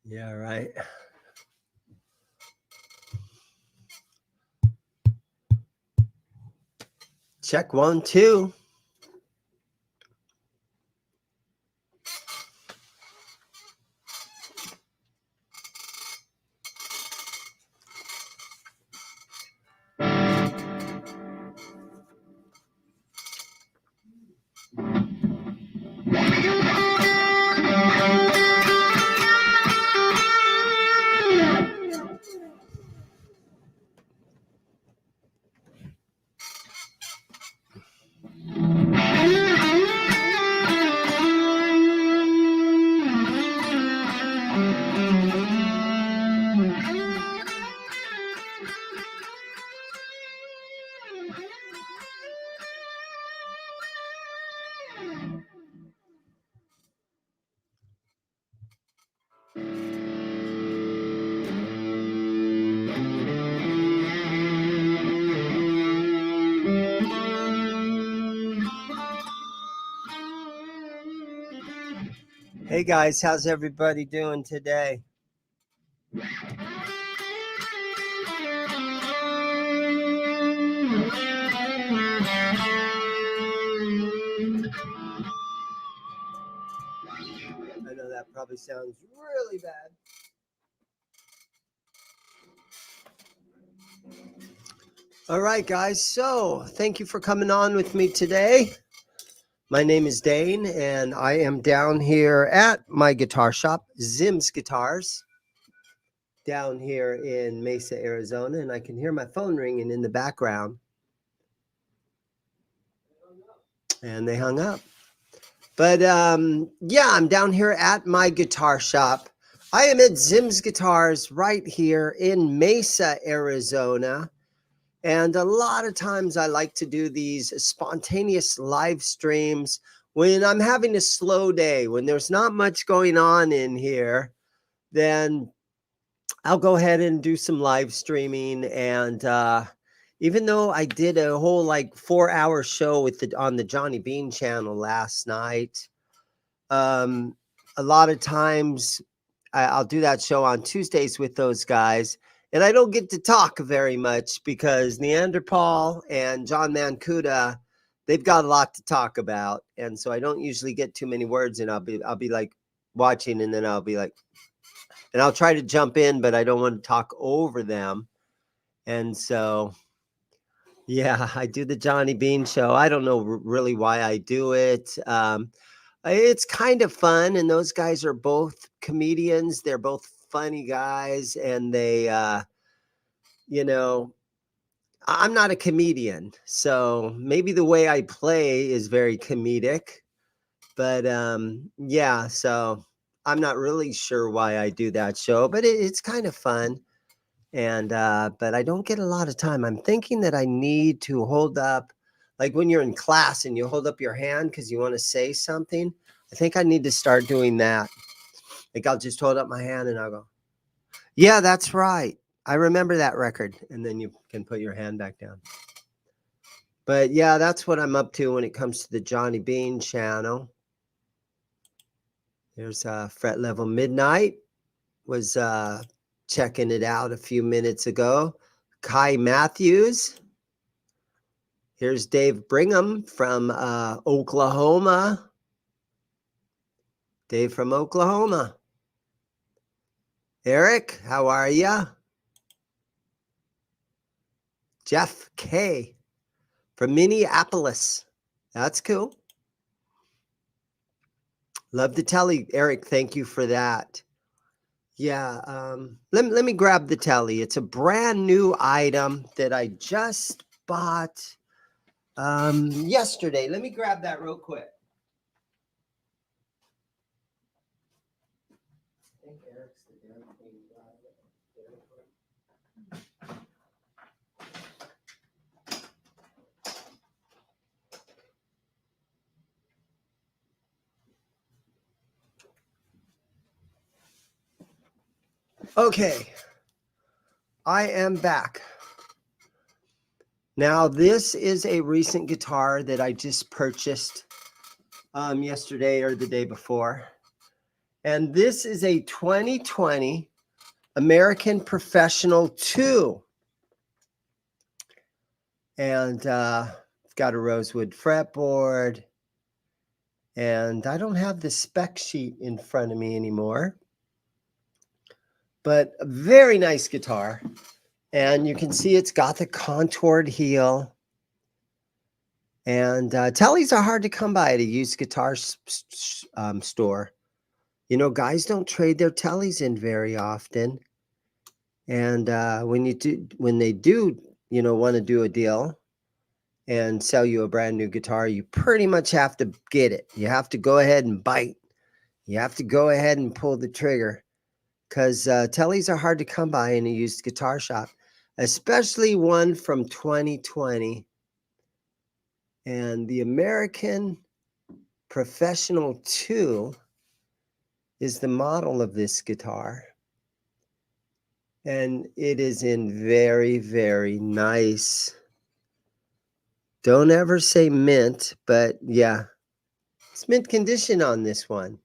Yeah, right. Check 1, 2. Hey guys, how's everybody doing today? I know that probably sounds really bad. All right, guys. So thank you for coming on with me today. My name is Dane, and I am down here at my guitar shop, ZIMM'S Guitars, down here in Mesa, Arizona, and I can hear my phone ringing in the background. And they hung up. But yeah, I'm down here at my guitar shop. I am at ZIMM'S Guitars right here in Mesa, Arizona. And a lot of times I like to do these spontaneous live streams when I'm having a slow day, when there's not much going on in here. Then I'll go ahead and do some live streaming. And even though I did a whole like 4-hour show with on the Johnny Bean channel last night, a lot of times I'll do that show on Tuesdays with those guys, and I don't get to talk very much because Neanderthal and John Mancuda, they've got a lot to talk about, and so I don't usually get too many words, and I'll be like watching, and then I'll be like, and I'll try to jump in, but I don't want to talk over them, and so yeah, I do the Johnny Bean show. I don't know really why I do it. It's kind of fun, and those guys are both comedians. They're both funny guys, and they, you know, I'm not a comedian, so maybe the way I play is very comedic, but yeah, so I'm not really sure why I do that show, but it's kind of fun, and but I don't get a lot of time. I'm thinking that I need to hold up, like when you're in class and you hold up your hand because you want to say something. I think I need to start doing that. Like I'll just hold up my hand and I'll go, yeah, that's right. I remember that record. And then you can put your hand back down. But yeah, that's what I'm up to when it comes to the Johnny Bean channel. There's Fret Level Midnight. Was checking it out a few minutes ago. Kai Matthews. Here's Dave Brigham from Oklahoma. Dave from Oklahoma. Eric, how are ya? Jeff K from Minneapolis. That's cool. Love the telly, Eric. Thank you for that. Yeah, let me grab the telly. It's a brand new item that I just bought yesterday. Let me grab that real quick. I think Eric's the damn thing. Okay, I am back. Now, this is a recent guitar that I just purchased yesterday or the day before. And this is a 2020 American Professional 2. And it's got a rosewood fretboard. And I don't have the spec sheet in front of me anymore. But a very nice guitar. And you can see it's got the contoured heel. And tellies are hard to come by at a used guitar store. You know, guys don't trade their tellies in very often. And when they do, you know, want to do a deal and sell you a brand new guitar, you pretty much have to get it. You have to go ahead and bite. You have to go ahead and pull the trigger, because tellies are hard to come by in a used guitar shop, especially one from 2020. And the American Professional 2 is the model of this guitar. And it is in very, very nice. Don't ever say mint, but yeah, it's mint condition on this one.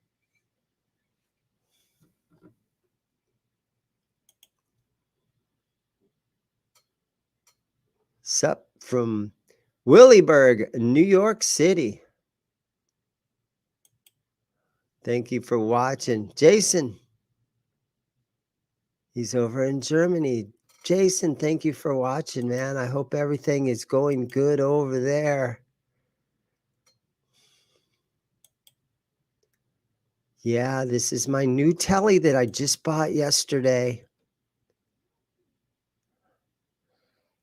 Sup from Williburg, New York City. Thank you for watching. Jason, he's over in Germany. Jason, thank you for watching, man. I hope everything is going good over there. Yeah, this is my new telly that I just bought yesterday.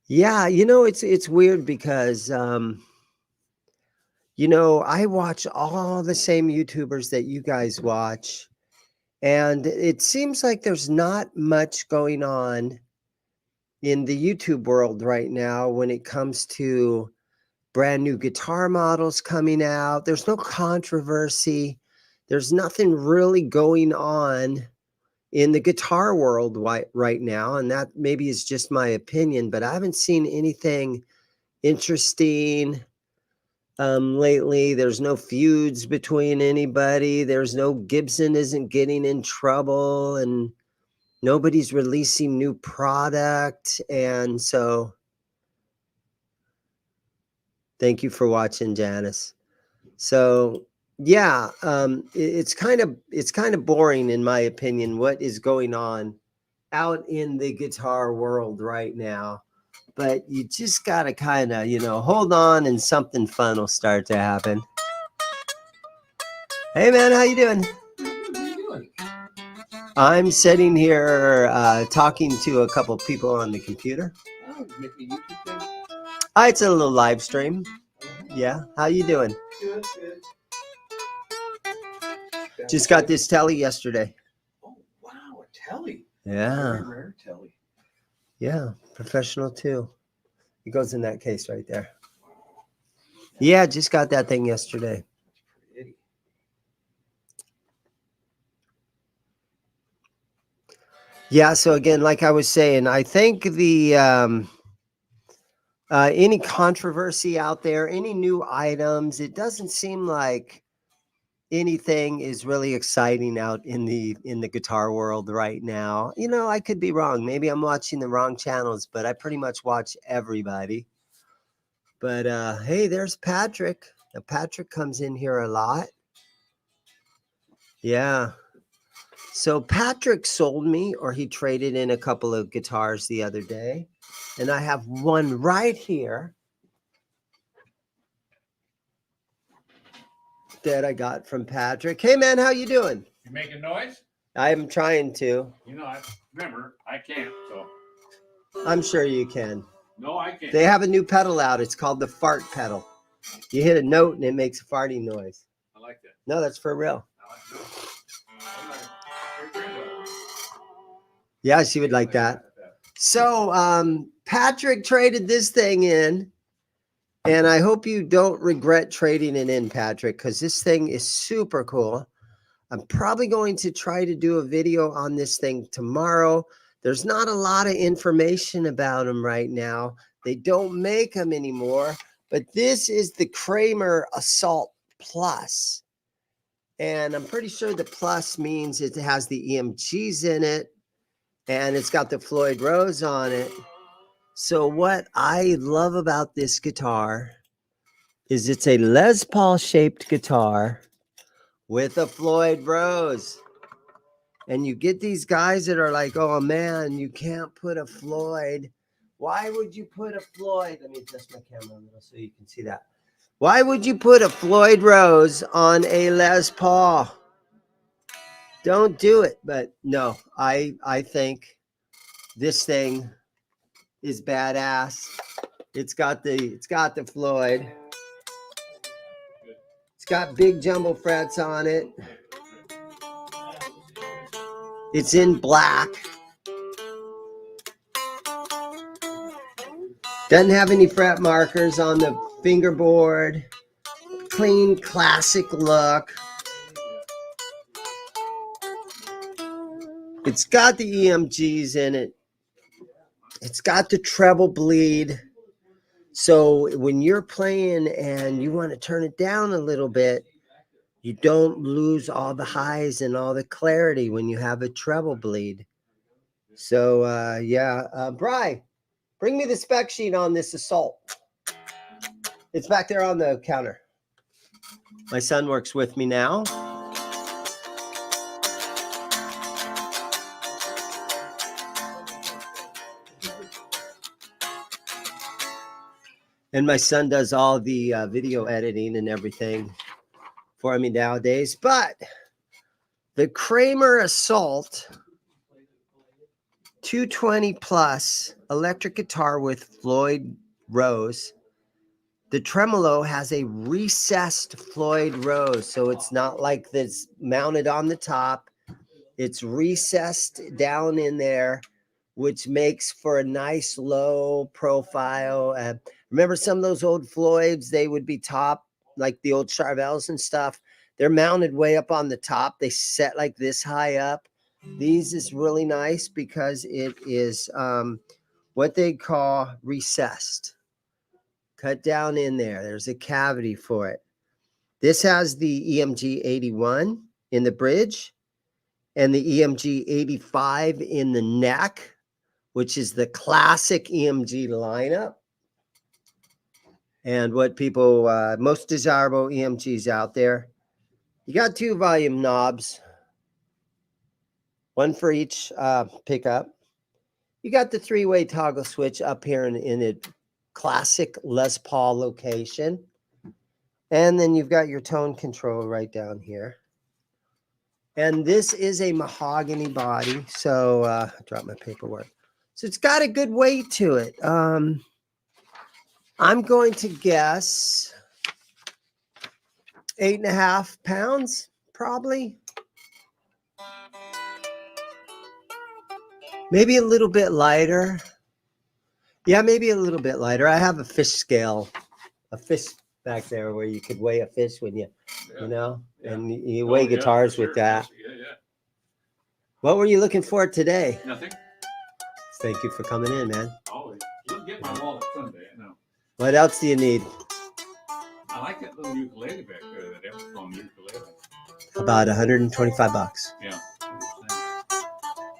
Yeah, you know, it's weird because you know, I watch all the same YouTubers that you guys watch, and it seems like there's not much going on in the YouTube world right now when it comes to brand new guitar models coming out. There's no controversy. There's nothing really going on in the guitar world right now, and that maybe is just my opinion, but I haven't seen anything interesting lately. There's no feuds between anybody. There's no Gibson isn't getting in trouble, and nobody's releasing new product. And so thank you for watching, Janice. So yeah, it's kind of boring in my opinion what is going on out in the guitar world right now. But you just gotta kind of, you know, hold on, and something fun will start to happen. Hey man, how you doing? I'm sitting here talking to a couple people on the computer. Oh, making a YouTube thing? It's a little live stream. Yeah, how you doing? Good, good. Just got this telly yesterday. Oh, wow, a telly. Yeah. Very rare telly. Yeah, Professional 2. It goes in that case right there. Yeah, just got that thing yesterday. Pretty. Yeah, so again, like I was saying, I think the any controversy out there, any new items, it doesn't seem like anything is really exciting out in the guitar world right now. You know, I could be wrong. Maybe I'm watching the wrong channels, but I pretty much watch everybody. But hey, there's Patrick. Now, Patrick comes in here a lot. Yeah. So Patrick sold me, or he traded in a couple of guitars the other day, and I have one right here that I got from Patrick. Hey man, how you doing? You making noise? I'm trying to. You know, remember, I can't, so. I'm sure you can. No, I can't. They have a new pedal out. It's called the fart pedal. You hit a note and it makes a farting noise. I like that. No, that's for real. I like that. Yeah, she would like that. So Patrick traded this thing in, and I hope you don't regret trading it in, Patrick, because this thing is super cool. I'm probably going to try to do a video on this thing tomorrow. There's not a lot of information about them right now. They don't make them anymore, but this is the Kramer Assault Plus. And I'm pretty sure the plus means it has the EMGs in it, and it's got the Floyd Rose on it. So what I love about this guitar is it's a Les Paul shaped guitar with a Floyd Rose. And you get these guys that are like, oh man, you can't put a Floyd. Why would you put a Floyd? Let me adjust my camera a little so you can see that. Why would you put a Floyd Rose on a Les Paul? Don't do it. But no, I think this thing is badass. It's got the Floyd. It's got big jumbo frets on it. It's in black. Doesn't have any fret markers on the fingerboard. Clean, classic look. It's got the EMGs in it. It's got the treble bleed. So when you're playing and you want to turn it down a little bit, you don't lose all the highs and all the clarity when you have a treble bleed. So, yeah. Bri, bring me the spec sheet on this Assault. It's back there on the counter. My son works with me now. And my son does all the video editing and everything for me nowadays. But the Kramer Assault 220 plus electric guitar with Floyd Rose. The tremolo has a recessed Floyd Rose, so it's not like this mounted on the top. It's recessed down in there, which makes for a nice low profile. Remember some of those old Floyds, they would be top, like the old Charvels and stuff. They're mounted way up on the top. They set like this high up. These is really nice because it is what they call recessed. Cut down in there. There's a cavity for it. This has the EMG 81 in the bridge and the EMG 85 in the neck, which is the classic EMG lineup. And what people, most desirable EMGs out there. You got 2 volume knobs, one for each pickup. You got the 3-way toggle switch up here in a classic Les Paul location. And then you've got your tone control right down here. And this is a mahogany body. So I dropped my paperwork. So it's got a good weight to it. I'm going to guess 8.5 pounds, probably. Maybe a little bit lighter. Yeah, maybe a little bit lighter. I have a fish scale, a fish back there where you could weigh a fish when you know, and you weigh guitars with that. Yeah. What were you looking for today? Nothing. Thank you for coming in, man. Always. You'll get my wallet someday. I know. What else do you need? I like that little ukulele back there, that Epiphone ukulele. About $125. Yeah.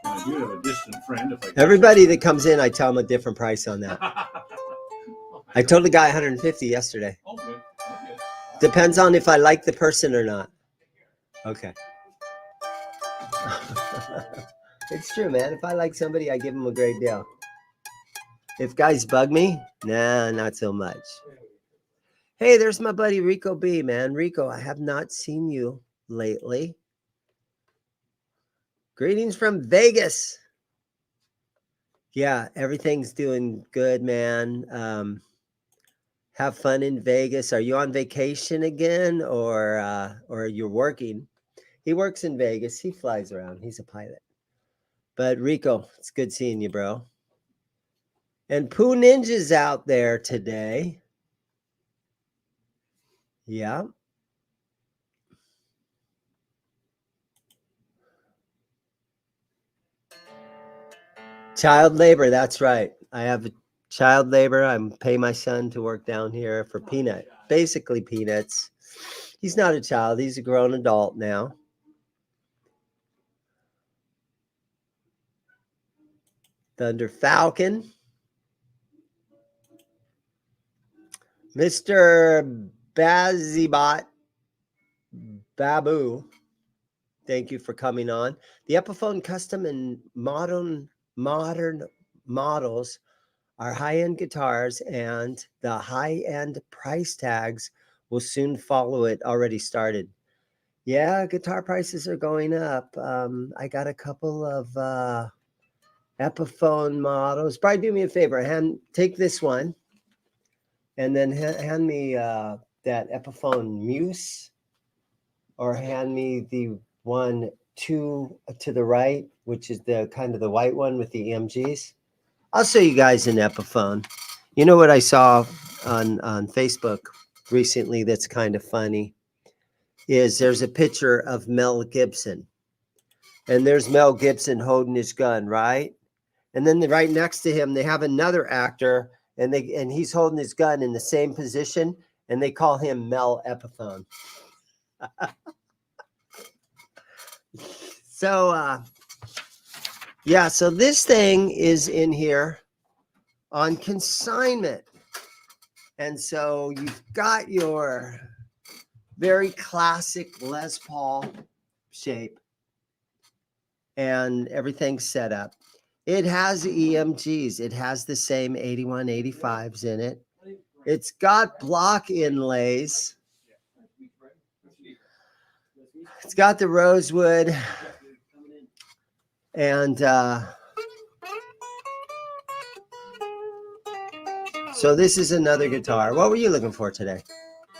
I do have a distant friend. If I Everybody that comes in, I tell them a different price on that. I told the guy 150 yesterday. Oh, good. Okay. Depends on if I like the person or not. Okay. It's true, man. If I like somebody, I give them a great deal. If guys bug me, nah, not so much. Hey, there's my buddy Rico B, man. Rico, I have not seen you lately. Greetings from Vegas. Yeah, everything's doing good, man. Have fun in Vegas. Are you on vacation again, or you're working? He works in Vegas. He flies around. He's a pilot. But Rico, it's good seeing you, bro. And Pooh Ninja's out there today. Yeah. Child labor, that's right. I have child labor. I'm pay my son to work down here for basically peanuts. He's not a child. He's a grown adult now. Thunder Falcon. Mr. Bazibot Babu. Thank you for coming on. The Epiphone custom and modern models are high-end guitars, and the high-end price tags will soon follow it. Already started. Yeah, guitar prices are going up. I got a couple of Epiphone models. Probably do me a favor. Take this one, and then hand me that Epiphone Muse, or hand me the one to the right, which is the kind of the white one with the EMGs. I'll show you guys an Epiphone. You know what I saw on Facebook recently that's kind of funny is there's a picture of Mel Gibson, and there's Mel Gibson holding his gun, right? And then right next to him, they have another actor, and he's holding his gun in the same position, and they call him Mel Epiphone. So, yeah, so this thing is in here on consignment. And so you've got your very classic Les Paul shape, and everything's set up. It has EMGs. It has the same 8185s in it. It's got block inlays. It's got the rosewood. And so this is another guitar. What were you looking for today?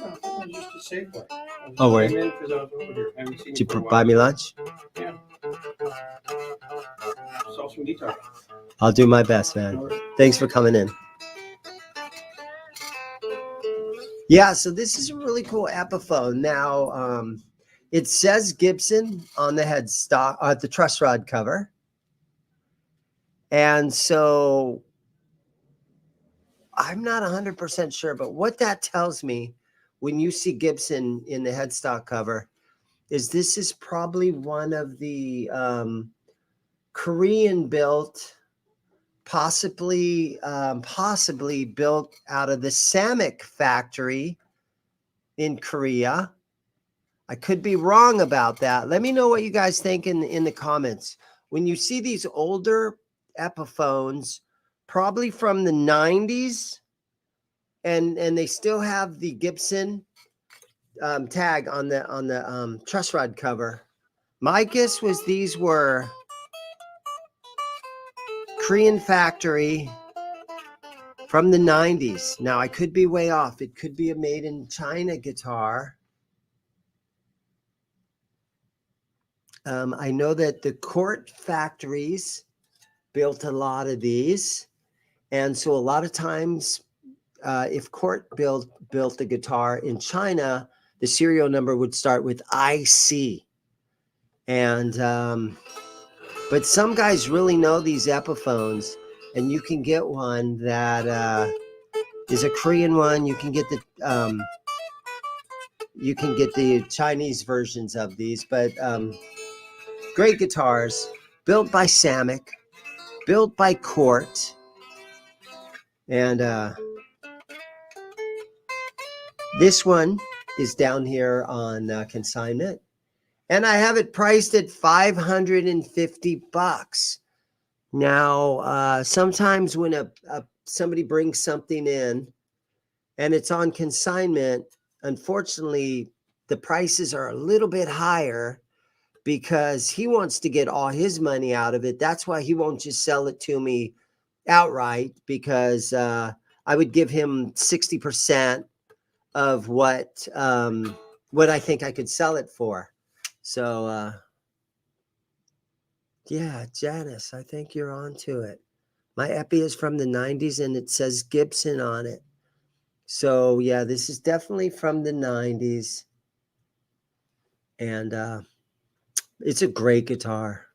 No, just a safe way. Oh, were you? Did you buy me lunch? Yeah. Saw some guitar. I'll do my best, man. Thanks for coming in. Yeah, so this is a really cool Epiphone. Now, it says Gibson on the headstock, the truss rod cover. And so I'm not 100% sure, but what that tells me when you see Gibson in the headstock cover is this is probably one of the Korean built, possibly built out of the Samik factory in Korea. I could be wrong about that. Let me know what you guys think in the comments. When you see these older Epiphones, probably from the 90s, and they still have the Gibson tag on the truss rod cover. My guess was these were Korean factory from the 90s. Now, I could be way off. It could be a made in China guitar. I know that the Court factories built a lot of these. And so a lot of times, if Court built a guitar in China, the serial number would start with IC. And but some guys really know these Epiphones, and you can get one that is a Korean one. You can get the Chinese versions of these, but great guitars built by Samik, built by Court, and this one is down here on consignment, and I have it priced at $550. Now, sometimes when somebody brings something in and it's on consignment, unfortunately, the prices are a little bit higher because he wants to get all his money out of it. That's why he won't just sell it to me outright, because I would give him 60% of what I think I could sell it for. So yeah, Janice, I think you're onto it. My Epi is from the 90s and it says Gibson on it. So yeah, this is definitely from the 90s. And it's a great guitar.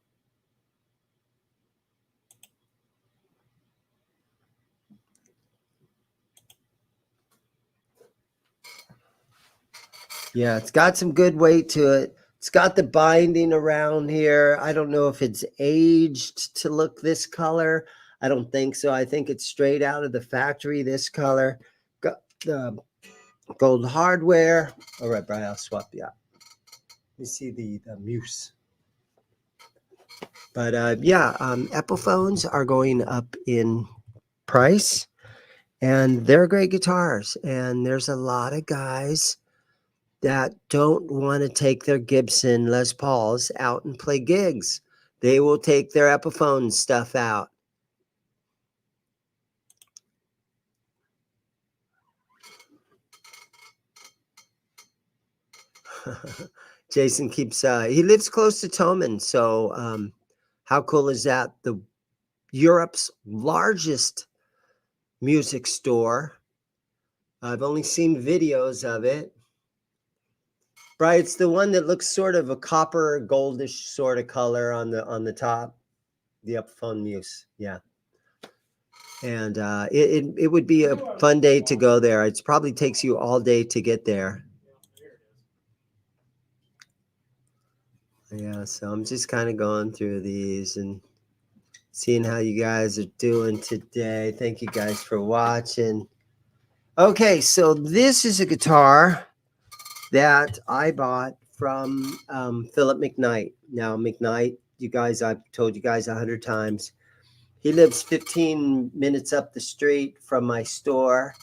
Yeah, it's got some good weight to it. It's got the binding around here. I don't know if it's aged to look this color. I don't think so. I think it's straight out of the factory, this color. Got the gold hardware. All right, Brian, I'll swap you out. You see the Muse. But yeah, Epiphones are going up in price, and they're great guitars. And there's a lot of guys that don't want to take their Gibson Les Pauls out and play gigs. They will take their Epiphone stuff out. Jason keeps, he lives close to Toman. So how cool is that? The Europe's largest music store. I've only seen videos of it. Right, it's the one that looks sort of a copper goldish sort of color on the top. The Epiphone Muse, yeah. And it would be a fun day to go there. It probably takes you all day to get there. Yeah, so I'm just kind of going through these and seeing how you guys are doing today. Thank you guys for watching. Okay, so this is a guitar that I bought from Philip McKnight. Now, McKnight, you guys, I've told you guys 100 times. He lives 15 minutes up the street from my store.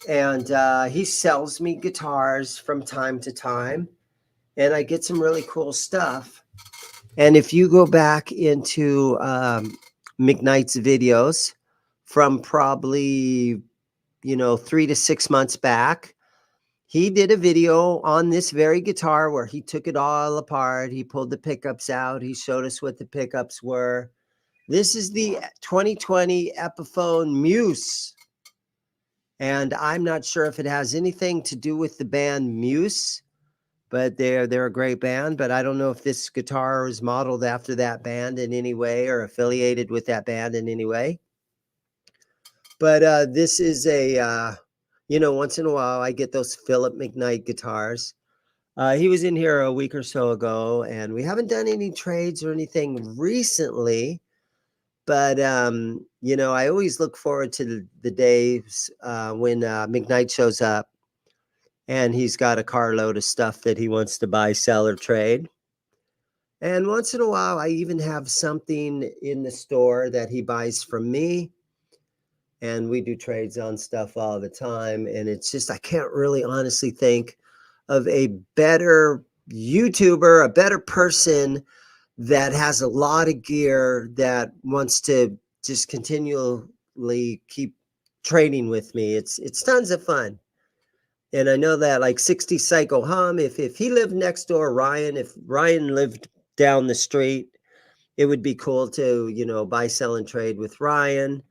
And he sells me guitars from time to time. And I get some really cool stuff. And if you go back into McKnight's videos from probably, 3 to 6 months back, he did a video on this very guitar where he took it all apart. He pulled the pickups out. He showed us what the pickups were. This is the 2020 Epiphone Muse. And I'm not sure if it has anything to do with the band Muse, but they're a great band. But I don't know if this guitar is modeled after that band in any way or affiliated with that band in any way. But this is a... once in a while, I get those Philip McKnight guitars. He was in here a week or so ago, and we haven't done any trades or anything recently. But, I always look forward to the days when McKnight shows up, and he's got a carload of stuff that he wants to buy, sell, or trade. And once in a while, I even have something in the store that he buys from me. And we do trades on stuff all the time. And it's just, I can't really honestly think of a better YouTuber, a better person that has a lot of gear that wants to just continually keep trading with me. It's tons of fun. And I know that like 60 Psycho Hum, if he lived next door, Ryan, if Ryan lived down the street, it would be cool to, buy, sell, and trade with Ryan.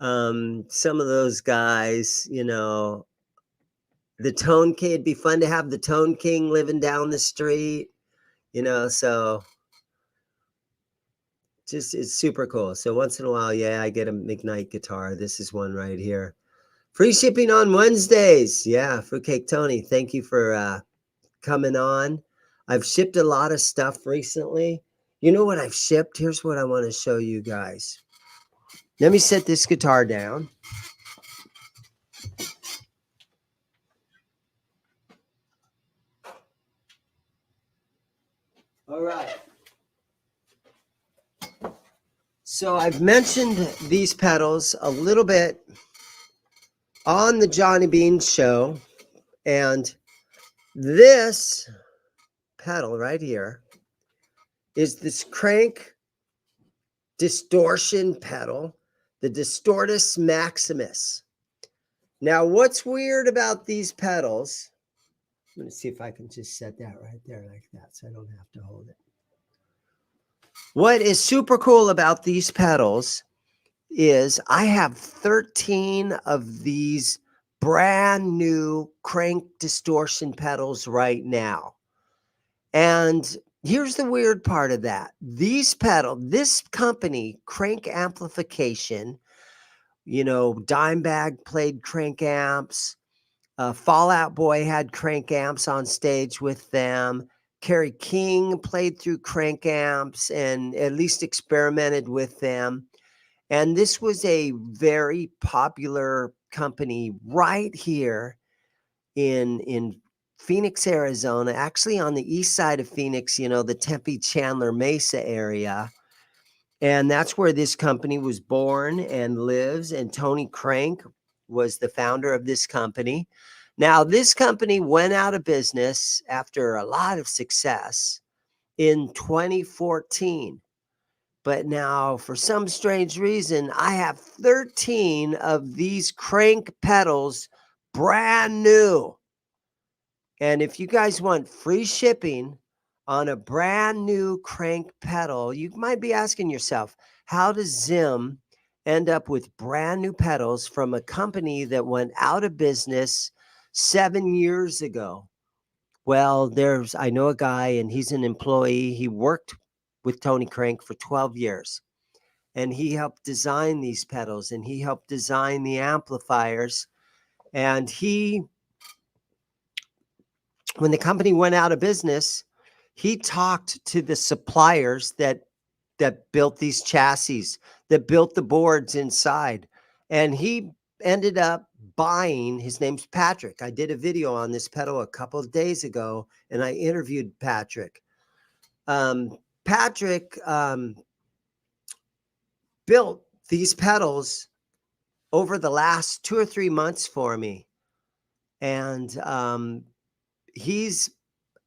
Some of those guys, the Tone King, it'd be fun to have the Tone King living down the street, so just, it's super cool. So once in a while, yeah, I get a McKnight guitar. This is one right here. Free shipping on Wednesdays. Yeah, Fruitcake Tony, thank you for coming on. I've shipped a lot of stuff recently. You know what I've shipped? Here's what I want to show you guys. Let me set this guitar down. All right. So I've mentioned these pedals a little bit on the Johnny Beans show. And this pedal right here is this Krank distortion pedal, the Distortus Maximus. Now, what's weird about these pedals, I'm going to see if I can just set that right there like that so I don't have to hold it. What is super cool about these pedals is I have 13 of these brand new Krank distortion pedals right now. And here's the weird part of that. This company, Krank Amplification, Dimebag played Krank amps. Fallout Boy had crank amps on stage with them. Kerry King played through crank amps and at least experimented with them. And this was a very popular company right here in Phoenix, Arizona, actually on the east side of Phoenix, you know, the Tempe, Chandler, Mesa area. And that's where this company was born and lives. And Tony Krank was the founder of this company. Now, this company went out of business after a lot of success in 2014. But now, for some strange reason, I have 13 of these crank pedals brand new. And if you guys want free shipping on a brand new crank pedal, you might be asking yourself, how does Zim end up with brand new pedals from a company that went out of business 7 years ago? Well, I know a guy and he's an employee. He worked with Tony Krank for 12 years and he helped design these pedals and he helped design the amplifiers. And when the company went out of business, he talked to the suppliers that built these chassis, that built the boards inside. And he ended up buying, his name's Patrick. I did a video on this pedal a couple of days ago, and I interviewed Patrick. Patrick built these pedals over the last 2 or 3 months for me. And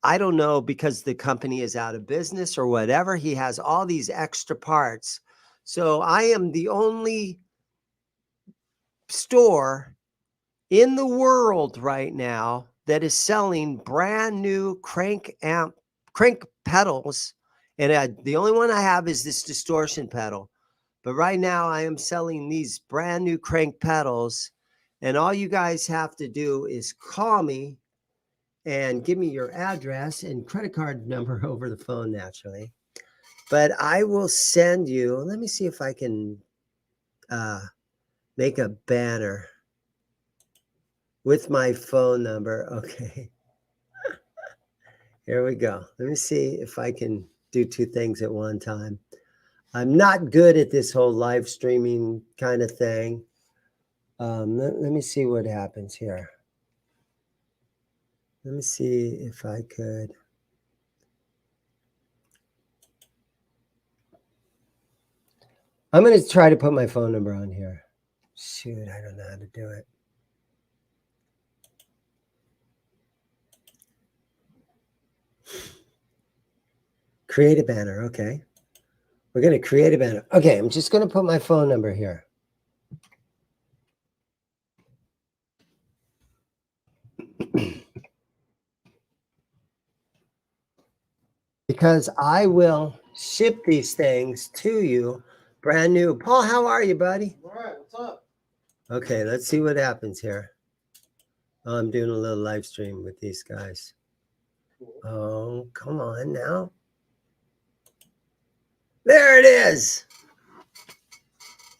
I don't know, because the company is out of business or whatever, he has all these extra parts. So I am the only store in the world right now that is selling brand new crank pedals. And the only one I have is this distortion pedal. But right now I am selling these brand new crank pedals. And all you guys have to do is call me and give me your address and credit card number over the phone, naturally. But I will send you, let me see if I can make a banner with my phone number. Okay. Here we go. Let me see if I can do 2 things at one time. I'm not good at this whole live streaming kind of thing. Let me see what happens here. Let me see if I could. I'm going to try to put my phone number on here. Shoot, I don't know how to do it. Create a banner. Okay. We're going to create a banner. Okay, I'm just going to put my phone number here. Because I will ship these things to you brand new. Paul, how are you, buddy? All right, what's up? Okay, let's see what happens here. Oh, I'm doing a little live stream with these guys. Cool. Oh, come on now. There it is.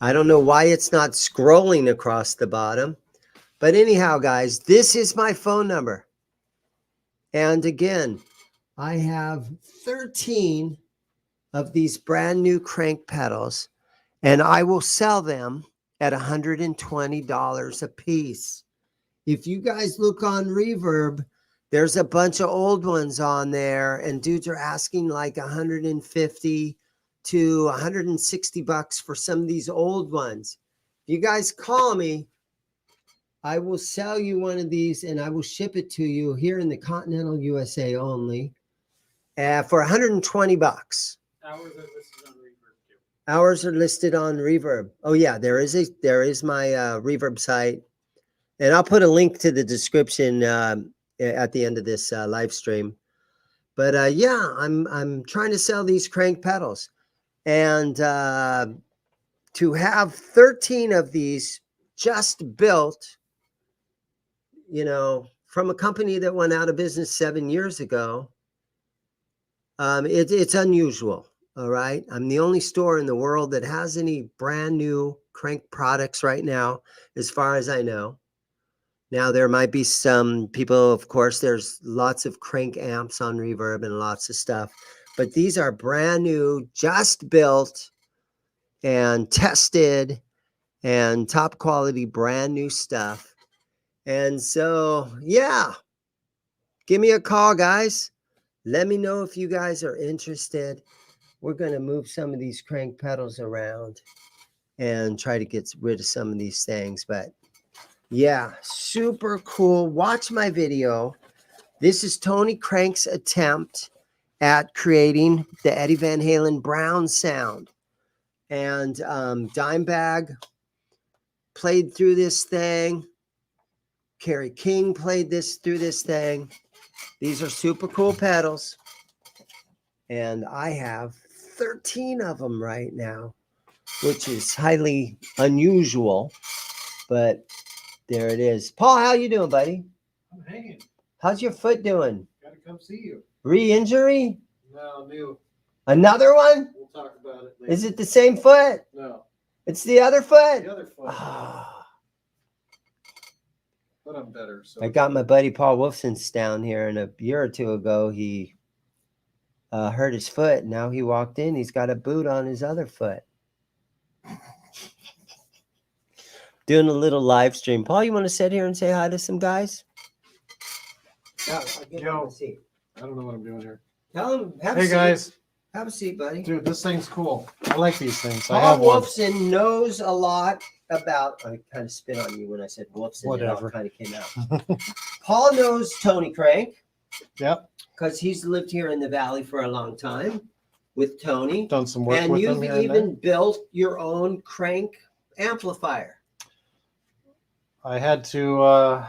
I don't know why it's not scrolling across the bottom. But anyhow, guys, this is my phone number. And again, I have 13 of these brand new crank pedals, and I will sell them at $120 a piece. If you guys look on Reverb, there's a bunch of old ones on there, and dudes are asking like 150 to 160 bucks for some of these old ones. If you guys call me, I will sell you one of these and I will ship it to you here in the continental USA only for 120 bucks. Hours are listed on Reverb too. Hours are listed on Reverb. Oh yeah, there is my Reverb site, and I'll put a link to the description at the end of this live stream. But yeah, I'm trying to sell these crank pedals, and to have 13 of these just built, you know, from a company that went out of business 7 years ago, it's unusual. All right. I'm the only store in the world that has any brand new crank products right now, as far as I know. Now, there might be some people, of course, there's lots of crank amps on Reverb and lots of stuff, but these are brand new, just built and tested and top quality, brand new stuff. And so, yeah, give me a call, guys. Let me know if you guys are interested. We're going to move some of these crank pedals around and try to get rid of some of these things. But yeah, super cool. Watch my video. This is Tony Krank's attempt at creating the Eddie Van Halen Brown sound. And Dimebag played through this thing. Kerry King played through this thing. These are super cool pedals. And I have 13 of them right now, which is highly unusual. But there it is. Paul, how you doing, buddy? I'm hanging. How's your foot doing? Gotta come see you. Re-injury? No, new. Another one? We'll talk about it later. Is it the same foot? No. It's the other foot? The other foot. Ah. But I'm better. So I got my buddy Paul Wolfson's down here, and a year or two ago, he hurt his foot. Now he walked in, he's got a boot on his other foot. Doing a little live stream. Paul, you want to sit here and say hi to some guys? Yeah, I'll get Yo. on the seat. I don't know what I'm doing here. Tell him, have a Hey seat. guys, Have a seat, buddy. dude, this thing's cool. I like these things. I Paul have one. Wolfson knows a lot about. I kind of spit on you when I said Wolfson. Whatever. It all kind of came out. Paul knows Tony Krank Yep, because he's lived here in the Valley for a long time with Tony. done some work And with you've them here and there. even built your own crank amplifier. I had to,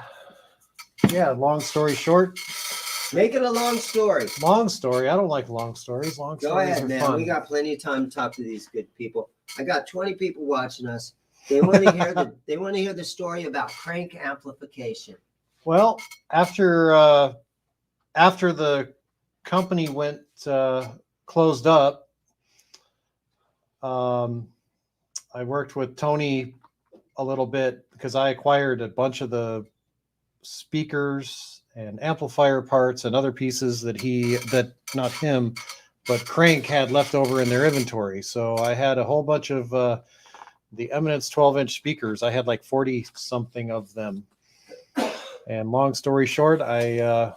yeah, long story short. Make it a long story. Long story. I don't like long stories. Long Go stories ahead, are man. fun. We got plenty of time to talk to these good people. I got 20 people watching us. They want to hear they want to hear the story about crank amplification. Well, after the company went closed up, I worked with Tony a little bit because I acquired a bunch of the speakers and amplifier parts and other pieces that not him, but Krank had left over in their inventory. So I had a whole bunch of the Eminence 12-inch speakers. I had like 40 something of them. And long story short, I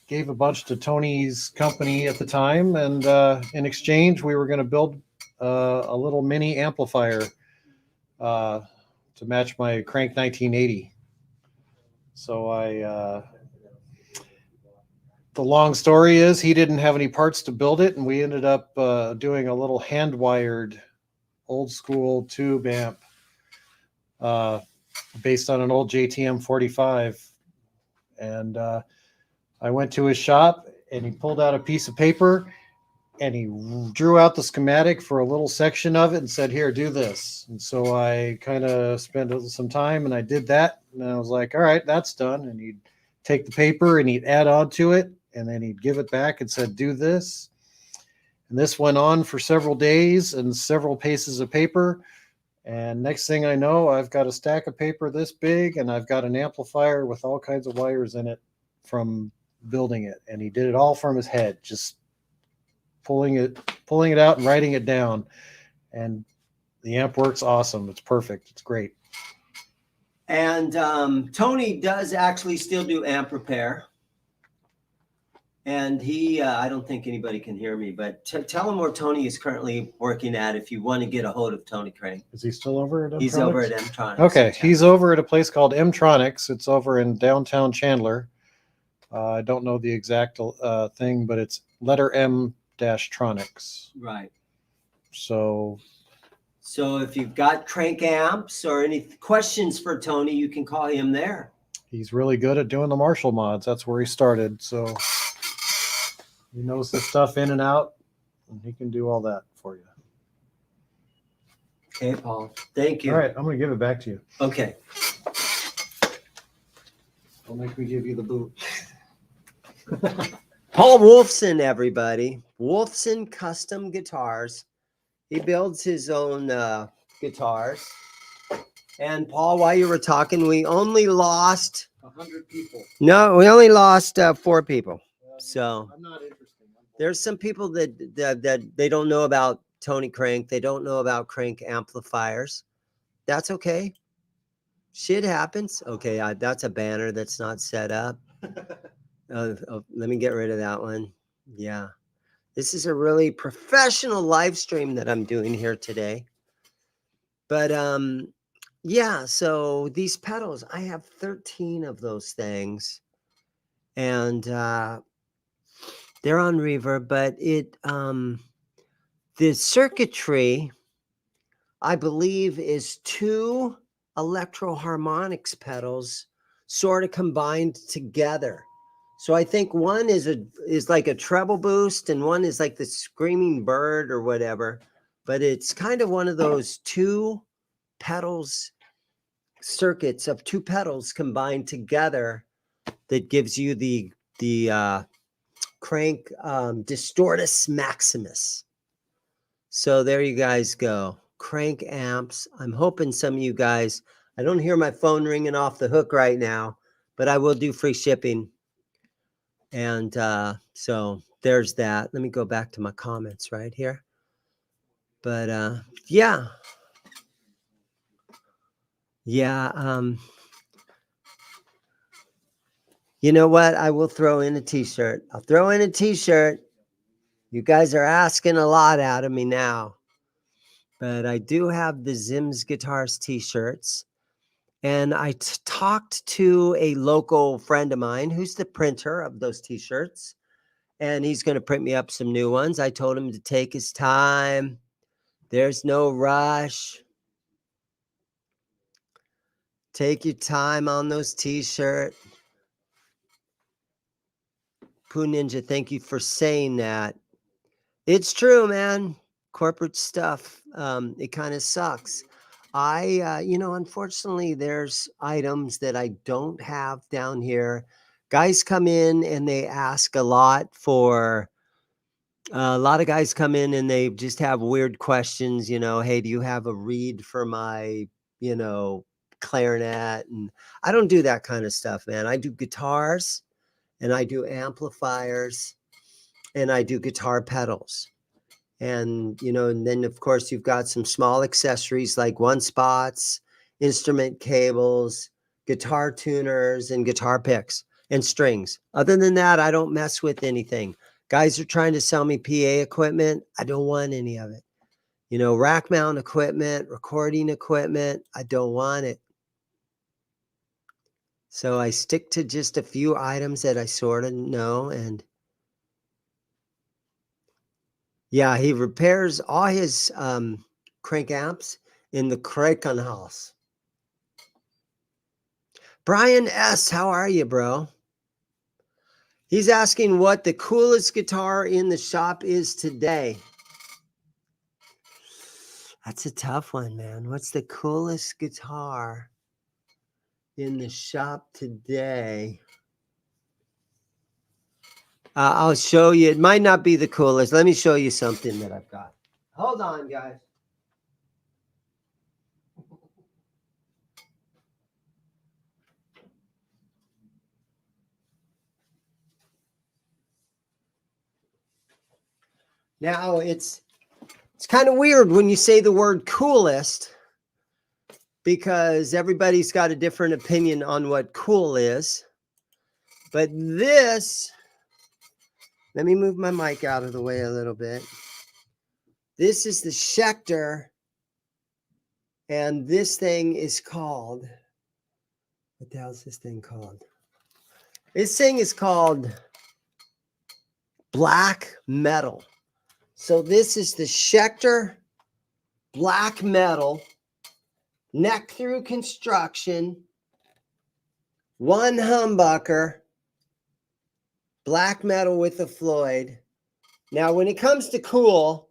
gave a bunch to Tony's company at the time, and in exchange, we were going to build a little mini amplifier to match my Krank 1980. So the long story is he didn't have any parts to build it, and we ended up doing a little hand-wired old school tube amp based on an old JTM 45. And I went to his shop, and he pulled out a piece of paper, and he drew out the schematic for a little section of it and said, "Here, do this." And so I kind of spent some time, and I did that. And I was like, all right, that's done. And he'd take the paper and he'd add on to it, and then he'd give it back and said, "Do this." And this went on for several days and several pieces of paper. And next thing I know, I've got a stack of paper this big, and I've got an amplifier with all kinds of wires in it from building it. And he did it all from his head, just pulling it out and writing it down. And the amp works awesome. It's perfect. It's great. And Tony does actually still do amp repair. And he, I don't think anybody can hear me, but tell him where Tony is currently working at if you want to get a hold of Tony Krank. Is he still over at M-Tronics? He's over at M-Tronics. Okay, he's over at a place called M-Tronics. It's over in downtown Chandler. I don't know the exact thing, but it's letter M-Tronics. Right. So if you've got crank amps or any questions for Tony, you can call him there. he's really good at doing the Marshall mods. That's where he started. So he knows the stuff in and out, and he can do all that for you. Okay, Paul. Thank you. All right, I'm going to give it back to you. Okay. Don't make me give you the boot. Paul Wolfson, everybody. Wolfson Custom Guitars. He builds his own guitars. And Paul, while you were talking, we only lost 100 people. no, we only lost 4 people. So I'm not interested. there's some people that they don't know about Tony Krank. They don't know about Krank amplifiers. That's okay. Shit happens. Okay, that's a banner that's not set up. Let me get rid of that one. Yeah. This is a really professional live stream that I'm doing here today. But yeah, so these pedals, I have 13 of those things. And they're on reverb, but the circuitry, I believe, is 2 electro-harmonics pedals sort of combined together. So I think one is like a treble boost and one is like the screaming bird or whatever, but it's kind of one of those 2 pedals, circuits of 2 pedals combined together that gives you the Krank Distortus Maximus. So there you guys go. Krank amps. I'm hoping some of you guys, I don't hear my phone ringing off the hook right now, but I will do free shipping. And so there's that. Let me go back to my comments right here. But yeah. Yeah. You know what? I will throw in a t-shirt. I'll throw in a t-shirt. You guys are asking a lot out of me now. But I do have the ZIMM'S Guitars t-shirts. And I talked to a local friend of mine who's the printer of those t-shirts. And he's going to print me up some new ones. I told him to take his time. There's no rush. Take your time on those t-shirts. Poo Ninja, thank you for saying that. It's true, man. Corporate stuff, it kind of sucks. Unfortunately, there's items that I don't have down here. Guys come in and they ask a lot for, a lot of guys come in and they just have weird questions, hey, do you have a reed for my, clarinet? And I don't do that kind of stuff, man. I do guitars and I do amplifiers and I do guitar pedals. And then of course you've got some small accessories like one spots, instrument cables, guitar tuners, and guitar picks and strings. Other than that, I don't mess with anything. Guys are trying to sell me PA equipment. I don't want any of it. Rack mount equipment, recording equipment, I don't want it. So I stick to just a few items that I sort of know. And yeah, he repairs all his crank amps in the Krankenhaus. Brian S., how are you, bro? He's asking what the coolest guitar in the shop is today. That's a tough one, man. What's the coolest guitar in the shop today? I'll show you. It might not be the coolest. Let me show you something that I've got. Hold on, guys. Now, it's kind of weird when you say the word coolest because everybody's got a different opinion on what cool is. But this, let me move my mic out of the way a little bit. This is the Schecter, and this thing is called, what the hell is this thing called? This thing is called Black Metal. So this is the Schecter Black Metal, neck through construction, one humbucker, black metal with a Floyd. Now, when it comes to cool,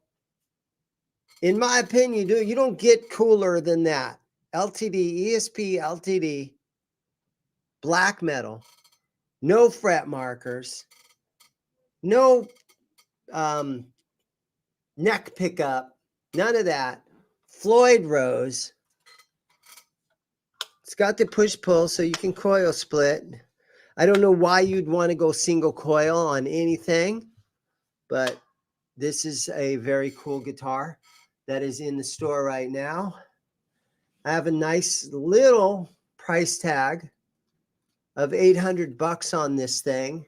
in my opinion, you don't get cooler than that. LTD, ESP, LTD, black metal, no fret markers, no neck pickup, none of that. Floyd Rose, It's got the push-pull, so you can coil split. I don't know why you'd want to go single coil on anything, but this is a very cool guitar that is in the store right now. I have a nice little price tag of $800 on this thing.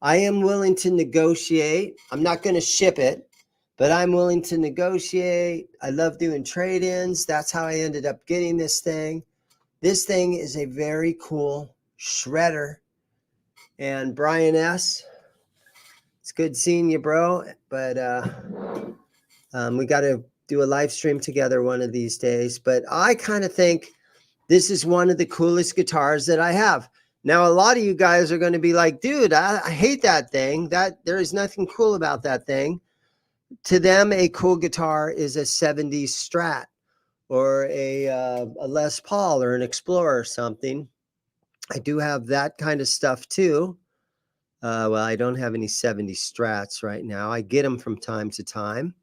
I am willing to negotiate. I'm not going to ship it, but I'm willing to negotiate. I love doing trade-ins. That's how I ended up getting this thing. This thing is a very cool shredder. And Brian S., it's good seeing you, bro. But we got to do a live stream together one of these days. But I kind of think this is one of the coolest guitars that I have. Now, a lot of you guys are going to be like, dude, I hate that thing. There is nothing cool about that thing. To them, a cool guitar is a 70s Strat or a Les Paul or an Explorer or something. I do have that kind of stuff too. Well, I don't have any 70s Strats right now. I get them from time to time.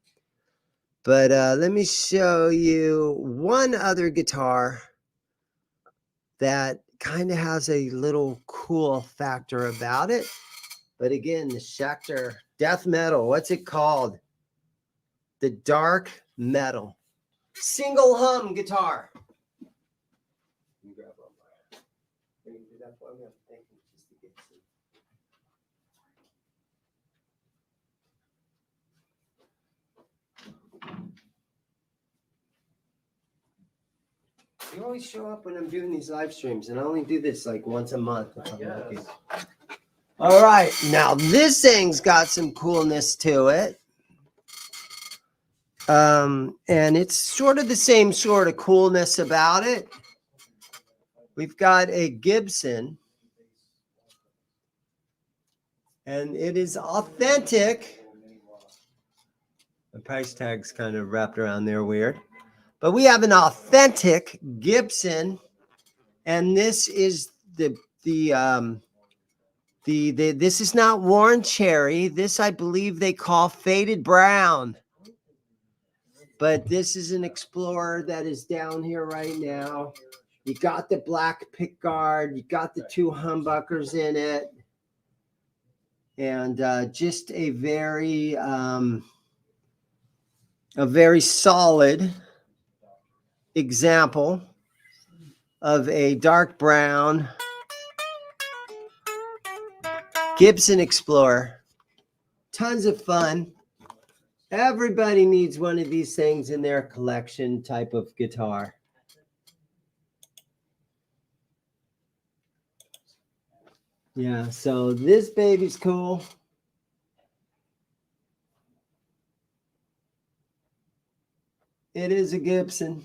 But let me show you one other guitar that kind of has a little cool factor about it. But again, the Schecter death metal, what's it called? The dark metal single hum guitar. You grab one. Can you do that for me? Thank you. Just to get some. You always show up when I'm doing these live streams, and I only do this like once a month. If I'm lucky. All right, now this thing's got some coolness to it. And it's sort of the same sort of coolness about it. We've got a Gibson, and it is authentic. The price tag's kind of wrapped around there weird. But we have an authentic Gibson, and this is this is not worn cherry. This, I believe, they call faded brown. But this is an Explorer that is down here right now. You got the black pick guard. You got the two humbuckers in it. And just a very solid example of a dark brown Gibson Explorer. Tons of fun. Everybody needs one of these things in their collection type of guitar. Yeah, so this baby's cool. It is a Gibson.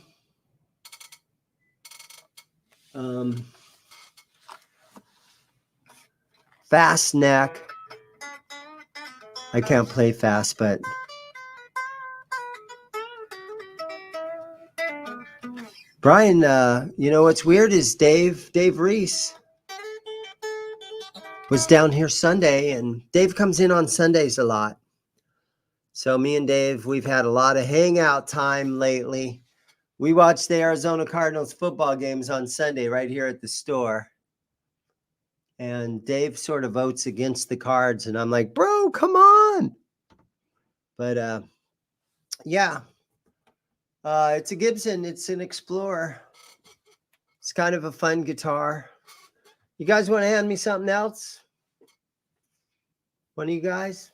Fast neck. I can't play fast, but Brian, you know what's weird is Dave Reese was down here Sunday, and Dave comes in on Sundays a lot. So me and Dave, we've had a lot of hangout time lately. We watch the Arizona Cardinals football games on Sunday right here at the store. And Dave sort of votes against the Cards, and I'm like, bro, come on. But yeah, it's a Gibson. It's an Explorer. It's kind of a fun guitar. You guys want to hand me something else? One of you guys?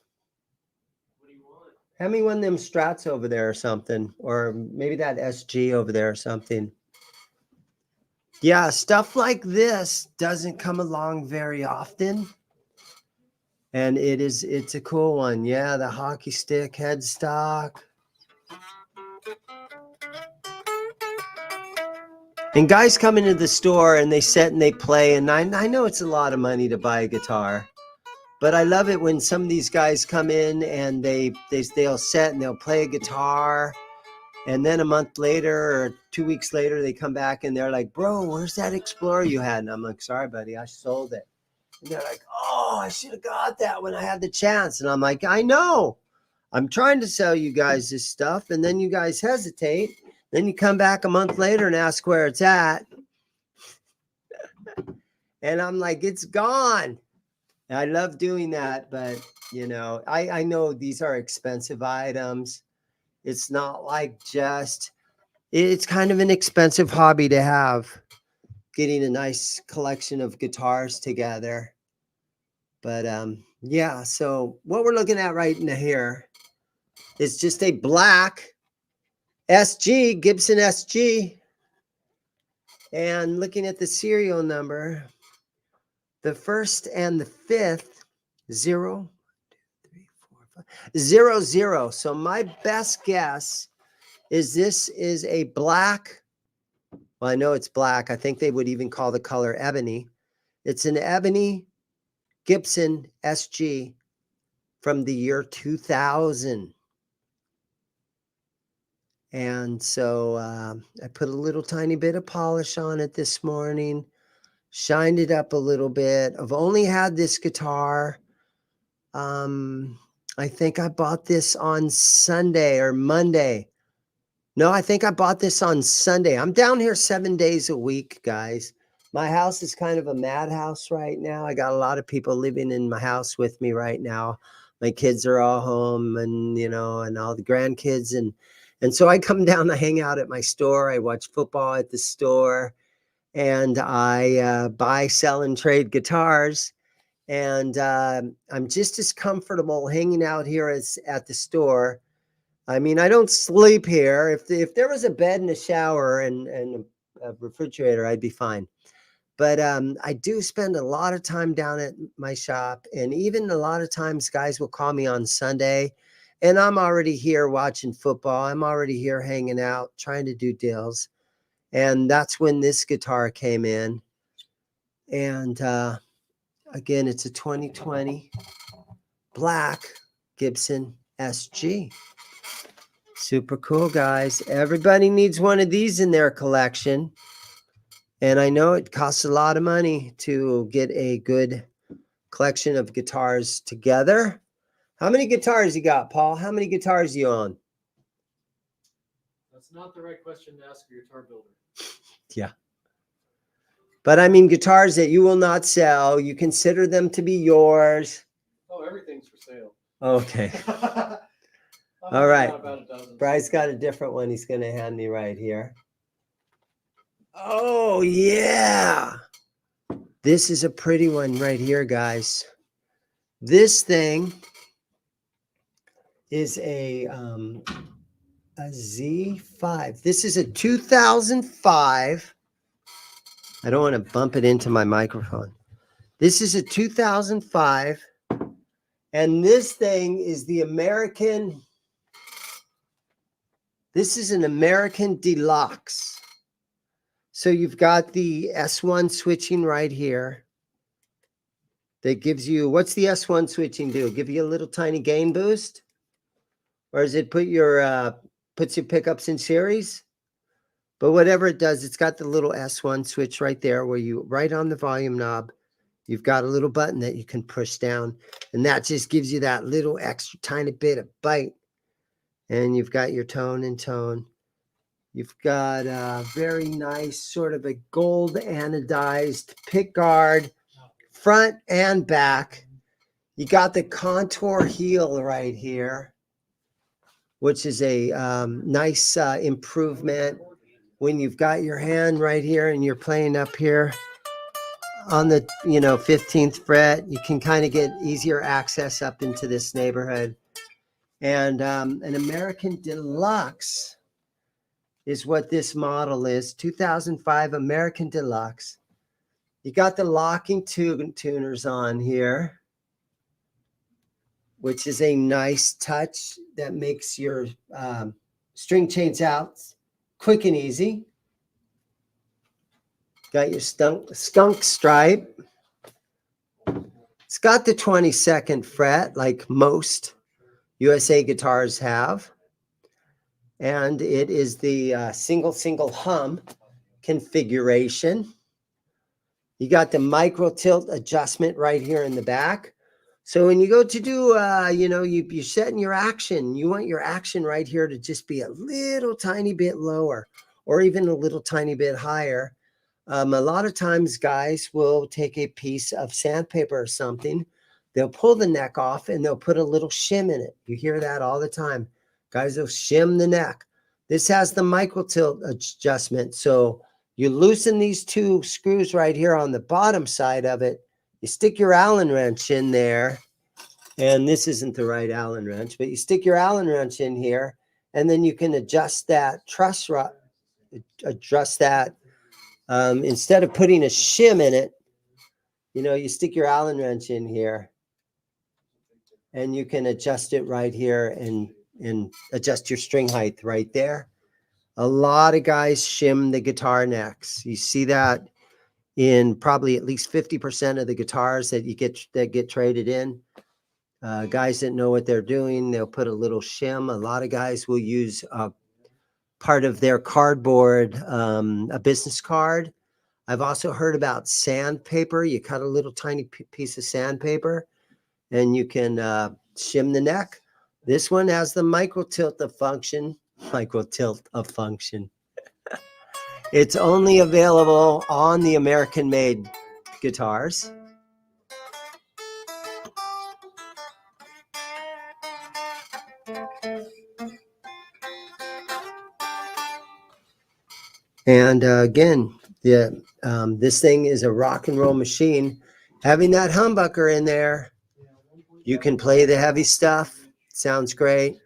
What do you want? Hand me one of them Strats over there or something. Or maybe that SG over there or something. Yeah, stuff like this doesn't come along very often. And it's a cool one. Yeah, the hockey stick headstock. And guys come into the store and they sit and they play. And I know it's a lot of money to buy a guitar. But I love it when some of these guys come in and they'll sit and they'll play a guitar. And then a month later or 2 weeks later, they come back and they're like, bro, where's that Explorer you had? And I'm like, sorry, buddy, I sold it. And they're like, oh, I should have got that when I had the chance. And I'm like, I know. I'm trying to sell you guys this stuff. And then you guys hesitate. Then you come back a month later and ask where it's at. And I'm like, it's gone. And I love doing that, but you know, I know these are expensive items. It's not like just, it's kind of an expensive hobby to have, getting a nice collection of guitars together. But yeah, so what we're looking at right in here is just a black SG, Gibson SG. And looking at the serial number, the first and the fifth, 0, 3, 4, 5, 0, 0. So my best guess is this is a black. Well, I know it's black. I think they would even call the color ebony. It's an ebony Gibson SG from the year 2000. And so I put a little tiny bit of polish on it this morning, shined it up a little bit. I've only had this guitar. I think I bought this on Sunday or Monday. No, I think I bought this on Sunday. I'm down here 7 days a week, guys. My house is kind of a madhouse right now. I got a lot of people living in my house with me right now. My kids are all home, and you know, and all the grandkids, and so I come down, I hang out at my store, I watch football at the store, and I buy, sell, and trade guitars. And I'm just as comfortable hanging out here as at the store. I mean, I don't sleep here. If there was a bed and a shower and a refrigerator, I'd be fine. But I do spend a lot of time down at my shop. And even a lot of times guys will call me on Sunday, and I'm already here watching football. I'm already here hanging out, trying to do deals. And that's when this guitar came in. And again, it's a 2020 black Gibson SG. Super cool, guys. Everybody needs one of these in their collection. And I know it costs a lot of money to get a good collection of guitars together. How many guitars you got, Paul? How many guitars you own? That's not the right question to ask a guitar builder. Yeah. But I mean, guitars that you will not sell, you consider them to be yours. Oh, everything's for sale. Okay. All right. Bryce got a different one he's going to hand me right here. Oh, yeah. This is a pretty one right here, guys. This thing is a Z5. This is a 2005. I don't want to bump it into my microphone. This is a 2005. And this thing is the American. This is an American Deluxe. So you've got the S1 switching right here. That gives you, what's the S1 switching do? Give you a little tiny gain boost? Or does it put your, puts your pickups in series? But whatever it does, it's got the little S1 switch right there where you, right on the volume knob, you've got a little button that you can push down. And that just gives you that little extra tiny bit of bite. And you've got your tone and tone. You've got a very nice sort of a gold anodized pick guard, front and back. You got the contour heel right here, which is a nice improvement. When you've got your hand right here and you're playing up here on the 15th fret, you can kind of get easier access up into this neighborhood. And an American Deluxe is what this model is, 2005 American Deluxe. You got the locking tuners on here, which is a nice touch that makes your string change out quick and easy. Got your skunk stripe. It's got the 22nd fret like most USA guitars have. And it is the single hum configuration. You got the micro tilt adjustment right here in the back. So when you go to do, you're setting your action. You want your action right here to just be a little tiny bit lower or even a little tiny bit higher. A lot of times guys will take a piece of sandpaper or something. They'll pull the neck off and they'll put a little shim in it. You hear that all the time. Guys will shim the neck. This has the micro tilt adjustment. So you loosen these two screws right here on the bottom side of it. You stick your Allen wrench in there. And this isn't the right Allen wrench, but you stick your Allen wrench in here, and then you can adjust that truss rod, adjust that. Instead of putting a shim in it, you know, you stick your Allen wrench in here, and you can adjust it right here and adjust your string height right there. A lot of guys shim the guitar necks. You see that in probably at least 50% of the guitars that get traded in. Guys that know what they're doing, they'll put a little shim. A lot of guys will use part of their cardboard, a business card. I've also heard about sandpaper. You cut a little tiny piece of sandpaper and you can shim the neck. This one has the micro tilt of function. It's only available on the American-made guitars. And again, this thing is a rock and roll machine. Having that humbucker in there, you can play the heavy stuff. Sounds great.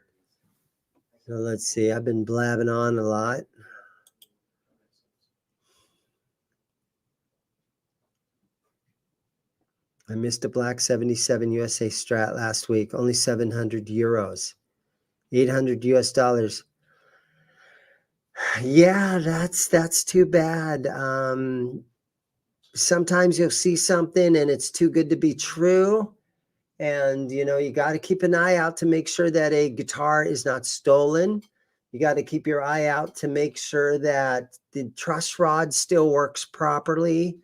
So let's see. I've been blabbing on a lot. I missed a black 77 USA Strat last week. Only 700 euros. 800 US dollars. Yeah, that's too bad. Sometimes you'll see something and it's too good to be true. And, you know, you got to keep an eye out to make sure that a guitar is not stolen. You got to keep your eye out to make sure that the truss rod still works properly.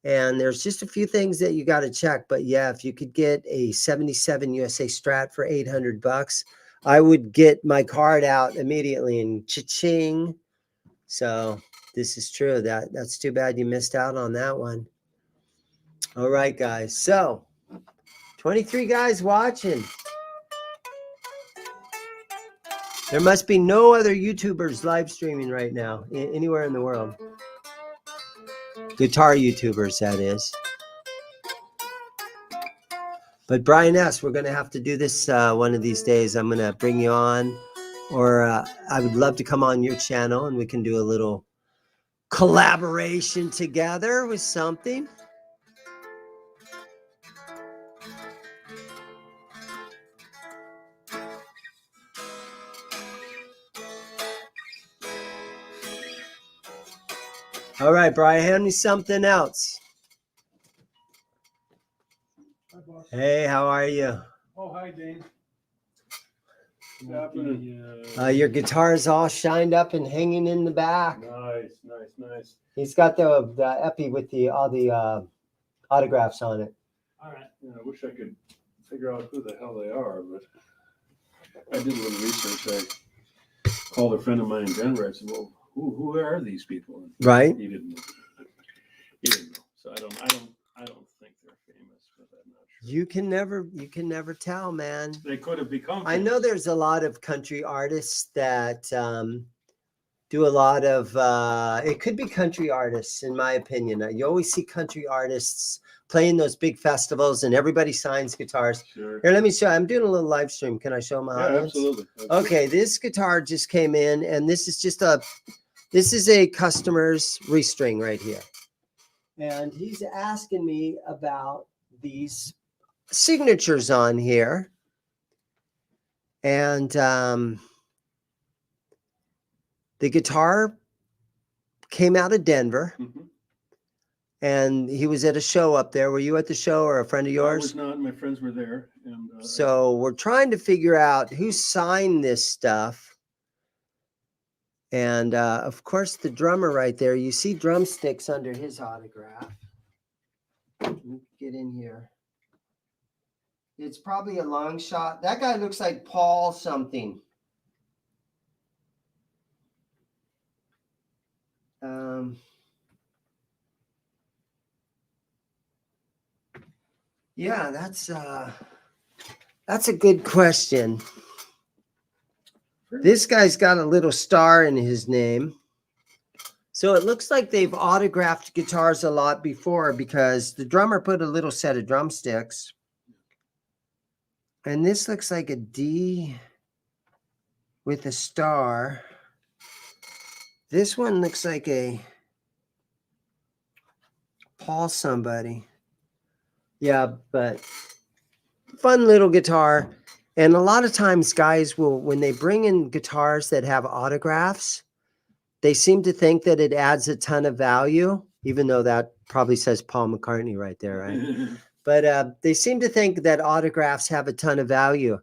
And there's just a few things that you got to check. But yeah, if you could get a 77 USA Strat for 800 bucks, I would get my card out immediately and cha-ching. So this is true. That's too bad you missed out on that one. All right, guys. So 23 guys watching. There must be no other YouTubers live streaming right now anywhere in the world. Guitar YouTubers, that is. But Brian S., we're going to have to do this one of these days. I'm going to bring you on, or I would love to come on your channel and we can do a little collaboration together with something. All right, Brian, hand me something else. Hi, boss. Hey, how are you? Oh, hi, Dane. Your guitar is all shined up and hanging in the back. Nice. He's got the Epi with all the autographs on it. All right. Yeah, I wish I could figure out who the hell they are, but I did a little research. I called a friend of mine in Denver. I said, "Well, who are these people?" And Right. He didn't know. He didn't know. So I don't think they're famous, but I'm not sure. You can never tell, man. They could have become famous. I know there's a lot of country artists that do a lot of it could be country artists, in my opinion. You always see country artists playing those big festivals and everybody signs guitars. Sure. Here, let me show. I'm doing a little live stream. Can I show my audience? Absolutely. Okay, this guitar just came in, and this is a customer's restring right here. And he's asking me about these signatures on here. And the guitar came out of Denver. Mm-hmm. And he was at a show up there. Were you at the show or a friend of yours? I was not. My friends were there. And so we're trying to figure out who signed this stuff. And of course, the drummer right there, you see drumsticks under his autograph. Let me get in here. It's probably a long shot. That guy looks like Paul something. Yeah, that's a good question. This guy's got a little star in his name. So it looks like they've autographed guitars a lot before because the drummer put a little set of drumsticks. And this looks like a D with a star. This one looks like a Paul somebody. Yeah, but fun little guitar. And a lot of times guys will, when they bring in guitars that have autographs, they seem to think that it adds a ton of value, even though that probably says Paul McCartney right there, right? But they seem to think that autographs have a ton of value.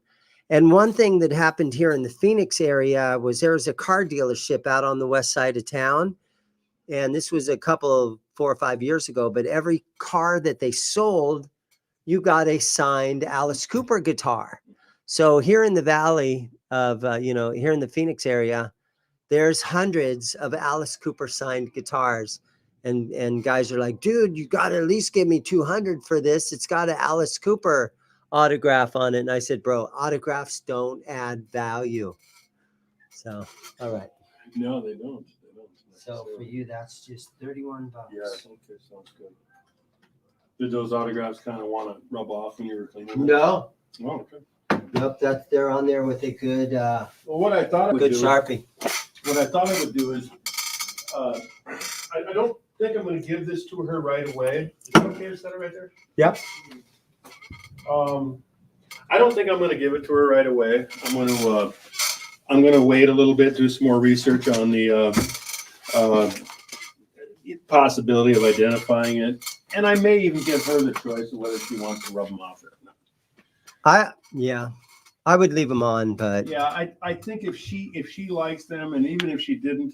And one thing that happened here in the Phoenix area was there was a car dealership out on the west side of town. And this was a couple of 4 or 5 years ago, but every car that they sold, you got a signed Alice Cooper guitar. So here in the valley of, here in the Phoenix area, there's hundreds of Alice Cooper signed guitars. And guys are like, dude, you got to at least give me 200 for this. It's got an Alice Cooper autograph on it. And I said, bro, autographs don't add value. So, all right. No, they don't. So for you, that's just 31 bucks. Yeah, okay, sounds good. Did those autographs kind of want to rub off when you were cleaning them? No. Oh, okay. Nope, they're on there with a good Well, what I thought I would good do, Sharpie. what I thought I would do is, I don't think I'm going to give this to her right away. Is it okay to set it right there? Yep. I don't think I'm going to give it to her right away. I'm going to wait a little bit, do some more research on the possibility of identifying it, and I may even give her the choice of whether she wants to rub them off or not. I would leave them on, but Yeah, I think if she likes them, and even if she didn't,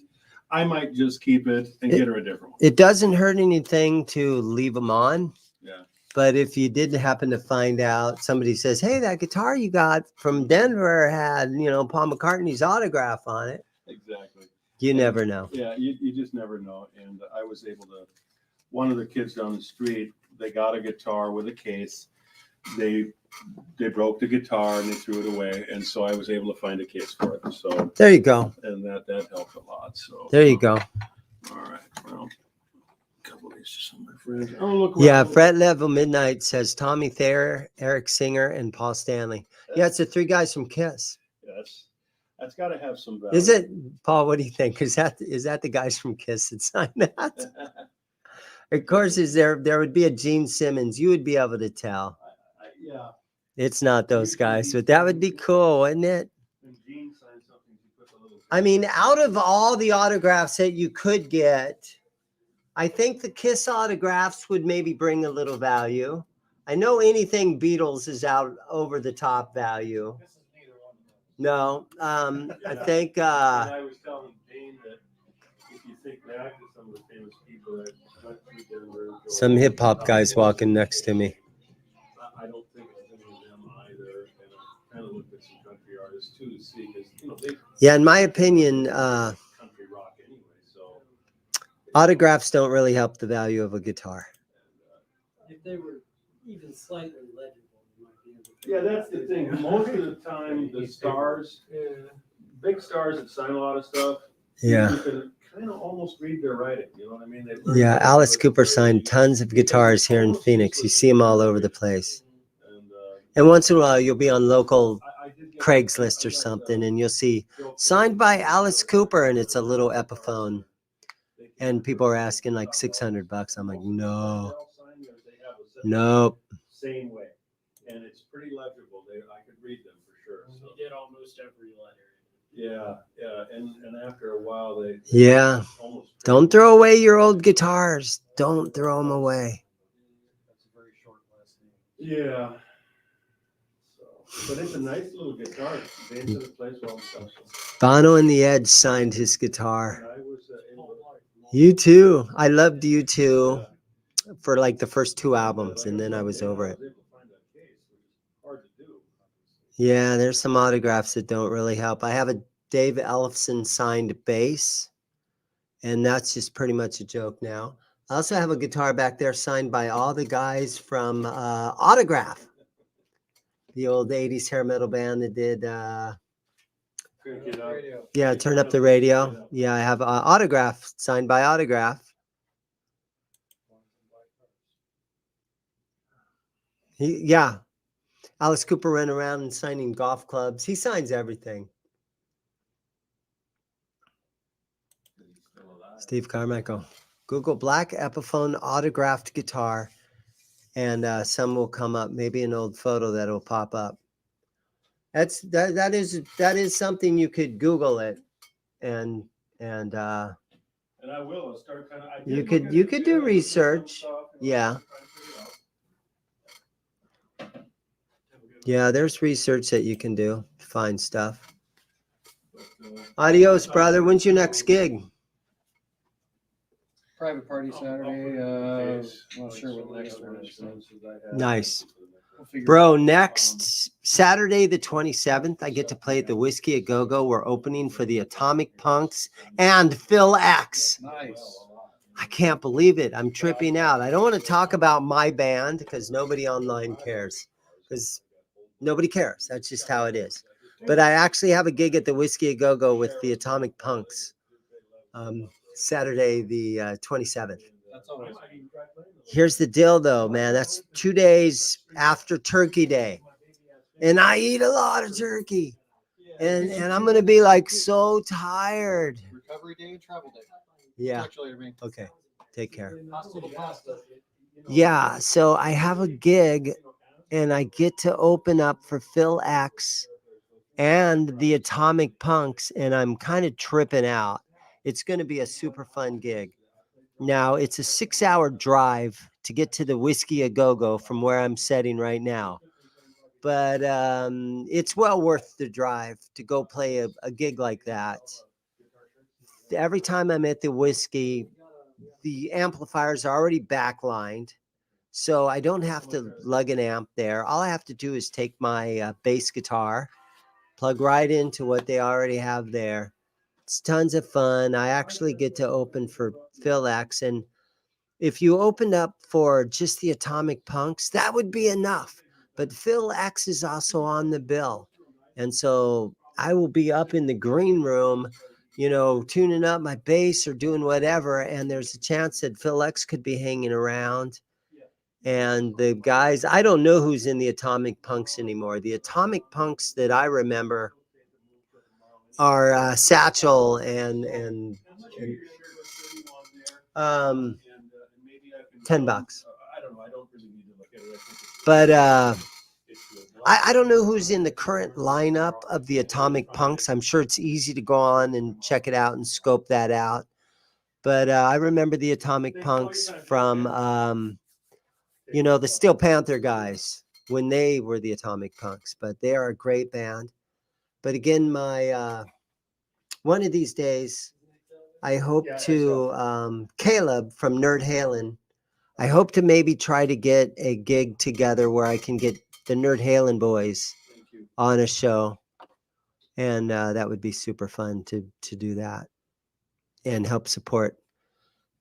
I might just keep it and get her a different one. it doesn't hurt anything to leave them on. Yeah. But if you did happen to find out, somebody says, hey, that guitar you got from Denver had, Paul McCartney's autograph on it. Exactly. You never know. Yeah, you just never know. And I was able to, one of the kids down the street, they got a guitar with a case. They broke the guitar and they threw it away. And so I was able to find a case for it. So There you go. and that helped a lot. So There you go. All right. Well, a couple of these to some of my friends. Oh, look. Yeah, Fret Level Midnight says Tommy Thayer, Eric Singer, and Paul Stanley. Yeah, it's the 3 guys from Kiss. That's got to have some value. Is it, Paul? What do you think? Is that the guys from Kiss that signed that? Of course, there would be a Gene Simmons. You would be able to tell. Yeah. It's not those guys, but that would be cool, wouldn't it? When Gene signed something, he put a little. I mean, out of all the autographs that you could get, I think the Kiss autographs would maybe bring a little value. I know anything Beatles is out over the top value. No, I think And I was telling Jane that if you think back to some of the famous people that went through Denver, some hip hop guys walking next to me. I don't think it's any of them either. And I kind of looked at some country artists too to see because they Yeah, in my opinion, country rock anyway. So autographs don't really help the value of a guitar. If they were even slightly legible, you might be able to. yeah, that's the thing. Most of the time, the stars, big stars that sign a lot of stuff. Yeah. You can kind of almost read their writing. You know what I mean? Yeah, Alice Cooper signed tons of guitars here in Phoenix. You see them all over the place. And once in a while, you'll be on local Craigslist or something, and you'll see signed by Alice Cooper, and it's a little Epiphone. And people are asking like $600. I'm like, no, nope. Same way, and it's pretty legible. I could read them for sure. So. We did almost every letter. Yeah, and after a while they Yeah. almost. Don't throw away your old guitars. Don't throw them away. That's a very short last name. Yeah. So, but it's a nice little guitar. They said it plays well and stuff. So. Bono and the Edge signed his guitar. And I was able to. You too. I loved you too for like the first 2 albums, and then I was over it. I was able to find that case, which is hard to do. Yeah, there's some autographs that don't really help. I have a Dave Ellefson signed bass, and that's just pretty much a joke now. I also have a guitar back there signed by all the guys from Autograph, the old 80s hair metal band that did, Crank it up. yeah, Turn Up the Radio. Yeah, I have Autograph signed by Autograph. Yeah, Alice Cooper ran around and signing golf clubs. He signs everything. Steve Carmichael. Google black Epiphone autographed guitar, and some will come up. Maybe an old photo that will pop up. That is something you could Google it, and And I will. I'll start kind of. you could do research. Yeah. Yeah, there's research that you can do. Find stuff. Adios, brother. When's your next gig? Private party Saturday. Not sure what the next one is. Nice. We'll figure Bro, it out. next Saturday, the 27th, I get to play at the Whiskey a Go-Go. We're opening for the Atomic Punks and Phil X. Nice. I can't believe it. I'm tripping out. I don't want to talk about my band because nobody online cares. Because nobody cares. That's just how it is. But I actually have a gig at the Whiskey a Go-Go with the Atomic Punks. Saturday, the 27th. That's always. Here's the deal, though, man. That's 2 days after Turkey Day. And I eat a lot of turkey. And I'm going to be like so tired. Recovery day, travel day. Yeah. Talk to you later, man. Okay. Take care. Hasta la pasta. Yeah. So I have a gig and I get to open up for Phil X and the Atomic Punks. And I'm kind of tripping out. It's going to be a super fun gig. Now, it's a 6-hour drive to get to the Whiskey a Go-Go from where I'm sitting right now. But it's well worth the drive to go play a gig like that. Every time I'm at the Whiskey, the amplifiers are already backlined. So I don't have to lug an amp there. All I have to do is take my bass guitar, plug right into what they already have there. It's tons of fun. I actually get to open for Phil X. And if you opened up for just the Atomic Punks, that would be enough. But Phil X is also on the bill. And so I will be up in the green room, tuning up my bass or doing whatever. And there's a chance that Phil X could be hanging around. And the guys, I don't know who's in the Atomic Punks anymore. The Atomic Punks that I remember are Satchel and $10. I don't know. I don't really need to look at it. But I don't know who's in the current lineup of the Atomic Punks. I'm sure it's easy to go on and check it out and scope that out. But I remember the Atomic Punks from, the Steel Panther guys when they were the Atomic Punks. But they are a great band. But again, my one of these days, I hope to Caleb from Nerd Halen. I hope to maybe try to get a gig together where I can get the Nerd Halen boys on a show, and that would be super fun to do that and help support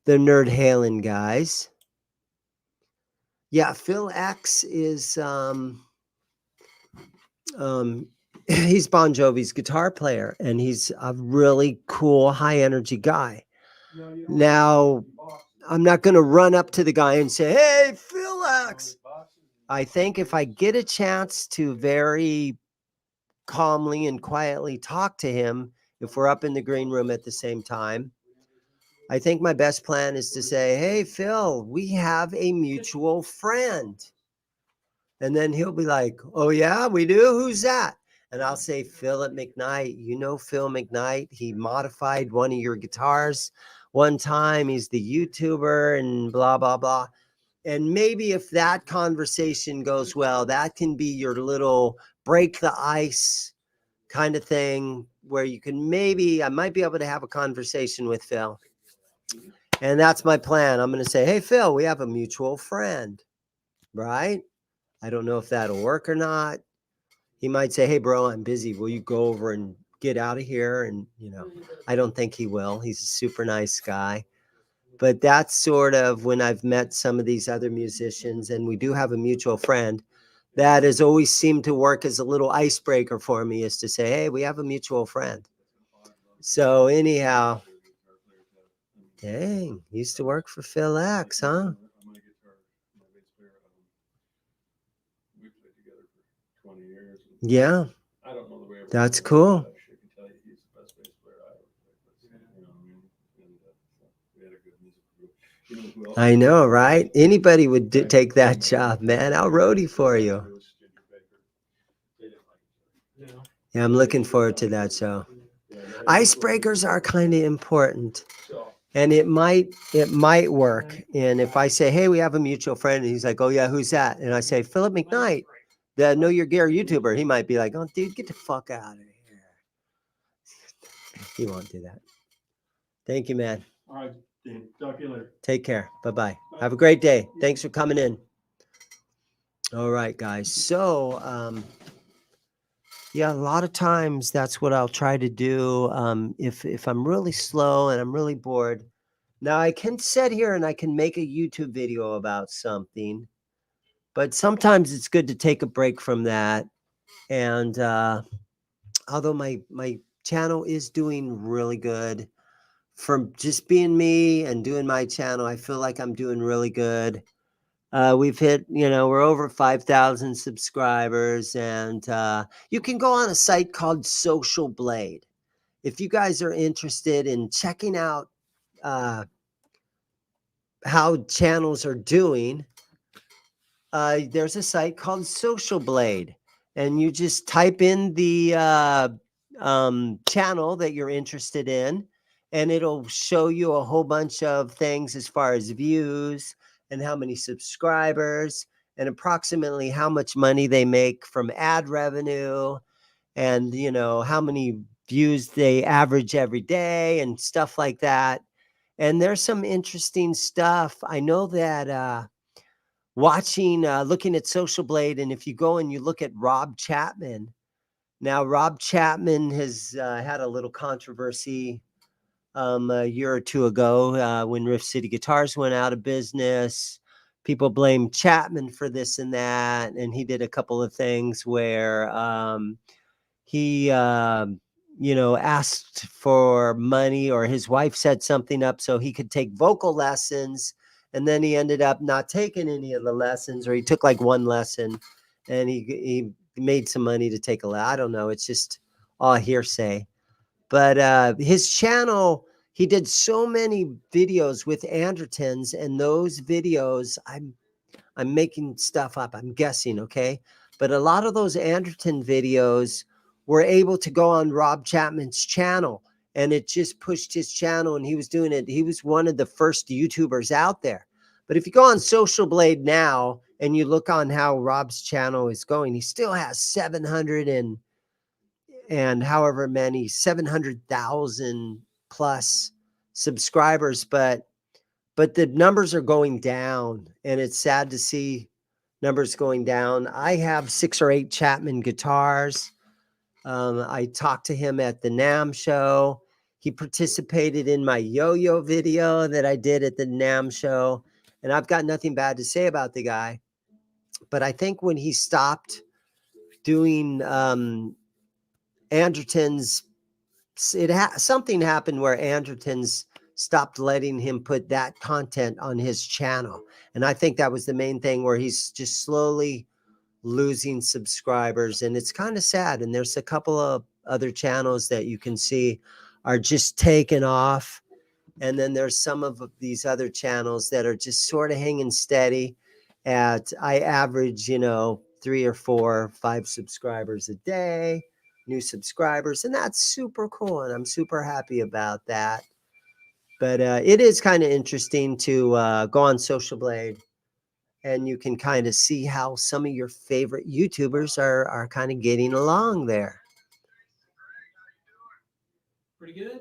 the Nerd Halen guys. Yeah, Phil X is he's Bon Jovi's guitar player, and he's a really cool, high energy guy. Now, I'm not going to run up to the guy and say, "Hey, Phil X." I think if I get a chance to very calmly and quietly talk to him, if we're up in the green room at the same time, I think my best plan is to say, "Hey, Phil, we have a mutual friend." And then he'll be like, "Oh, yeah, we do? Who's that?" And I'll say, "Philip McKnight. You know Phil McKnight. He modified one of your guitars one time. He's the YouTuber and blah, blah, blah." And maybe if that conversation goes well, that can be your little break the ice kind of thing where you can I might be able to have a conversation with Phil. And that's my plan. I'm going to say, "Hey, Phil, we have a mutual friend," right? I don't know if that'll work or not. He might say, "Hey, bro, I'm busy. Will you go over and get out of here?" And, I don't think he will. He's a super nice guy. But that's sort of when I've met some of these other musicians, and we do have a mutual friend that has always seemed to work as a little icebreaker for me, is to say, hey, we have a mutual friend. So anyhow, dang, used to work for Phil X, huh? My guitar, my bass player, we played together for 20 years. Yeah, I don't know the way. that's cool. I can tell you he's the best bass player I ever played with. You know what I mean? And so we had a good music group. You know who else? I know, right? Anybody would take that job, man. I'll roadie for you. No. Yeah, I'm looking forward to that show. Icebreakers are kind of important, and it might work. And if I say, hey, we have a mutual friend, and he's like, oh yeah, who's that? And I say, Philip McKnight, the Know Your Gear YouTuber. He might be like, oh dude, get the fuck out of here. He won't do that. Thank you, man. All right, Dean. Talk to you later. Take care. Bye-bye. Have a great day. Thanks for coming in. All right, guys. So, yeah, a lot of times that's what I'll try to do. If I'm really slow and I'm really bored. Now I can sit here and I can make a YouTube video about something, but sometimes it's good to take a break from that. And although my channel is doing really good, from just being me and doing my channel, I feel like I'm doing really good. We've hit, we're over 5,000 subscribers, and you can go on a site called Social Blade. If you guys are interested in checking out how channels are doing, there's a site called Social Blade, and you just type in the channel that you're interested in, and it'll show you a whole bunch of things as far as views and how many subscribers and approximately how much money they make from ad revenue, and how many views they average every day and stuff like that. And there's some interesting stuff. I know that looking at Social Blade, and if you go and you look at Rob Chapman, now Rob Chapman has had a little controversy a year or two ago when Riff City Guitars went out of business. People blame Chapman for this and that, and he did a couple of things where he asked for money, or his wife set something up so he could take vocal lessons, and then he ended up not taking any of the lessons, or he took like one lesson, and he made some money to take a lesson. I don't know, it's just all hearsay. But his channel, he did so many videos with Andertons, and those videos, I'm making stuff up, I'm guessing, okay? But a lot of those Anderton videos were able to go on Rob Chapman's channel, and it just pushed his channel, and he was doing it. He was one of the first YouTubers out there. But if you go on Social Blade now and you look on how Rob's channel is going, he still has 700 and however many, 700,000 plus subscribers, but the numbers are going down, and it's sad to see numbers going down. I have 6 or 8 Chapman guitars. I talked to him at the NAMM show. He participated in my yo-yo video that I did at the NAMM show, and I've got nothing bad to say about the guy. But I think when he stopped doing Andertons, something happened where Andertons stopped letting him put that content on his channel. And I think that was the main thing, where he's just slowly losing subscribers, and it's kind of sad. And there's a couple of other channels that you can see are just taking off, and then there's some of these other channels that are just sort of hanging steady at, I average 3 or 4 or 5 subscribers a day, new subscribers, and that's super cool, and I'm super happy about that. But it is kind of interesting to go on Social Blade, and you can kind of see how some of your favorite YouTubers are kind of getting along there. Pretty good. Touching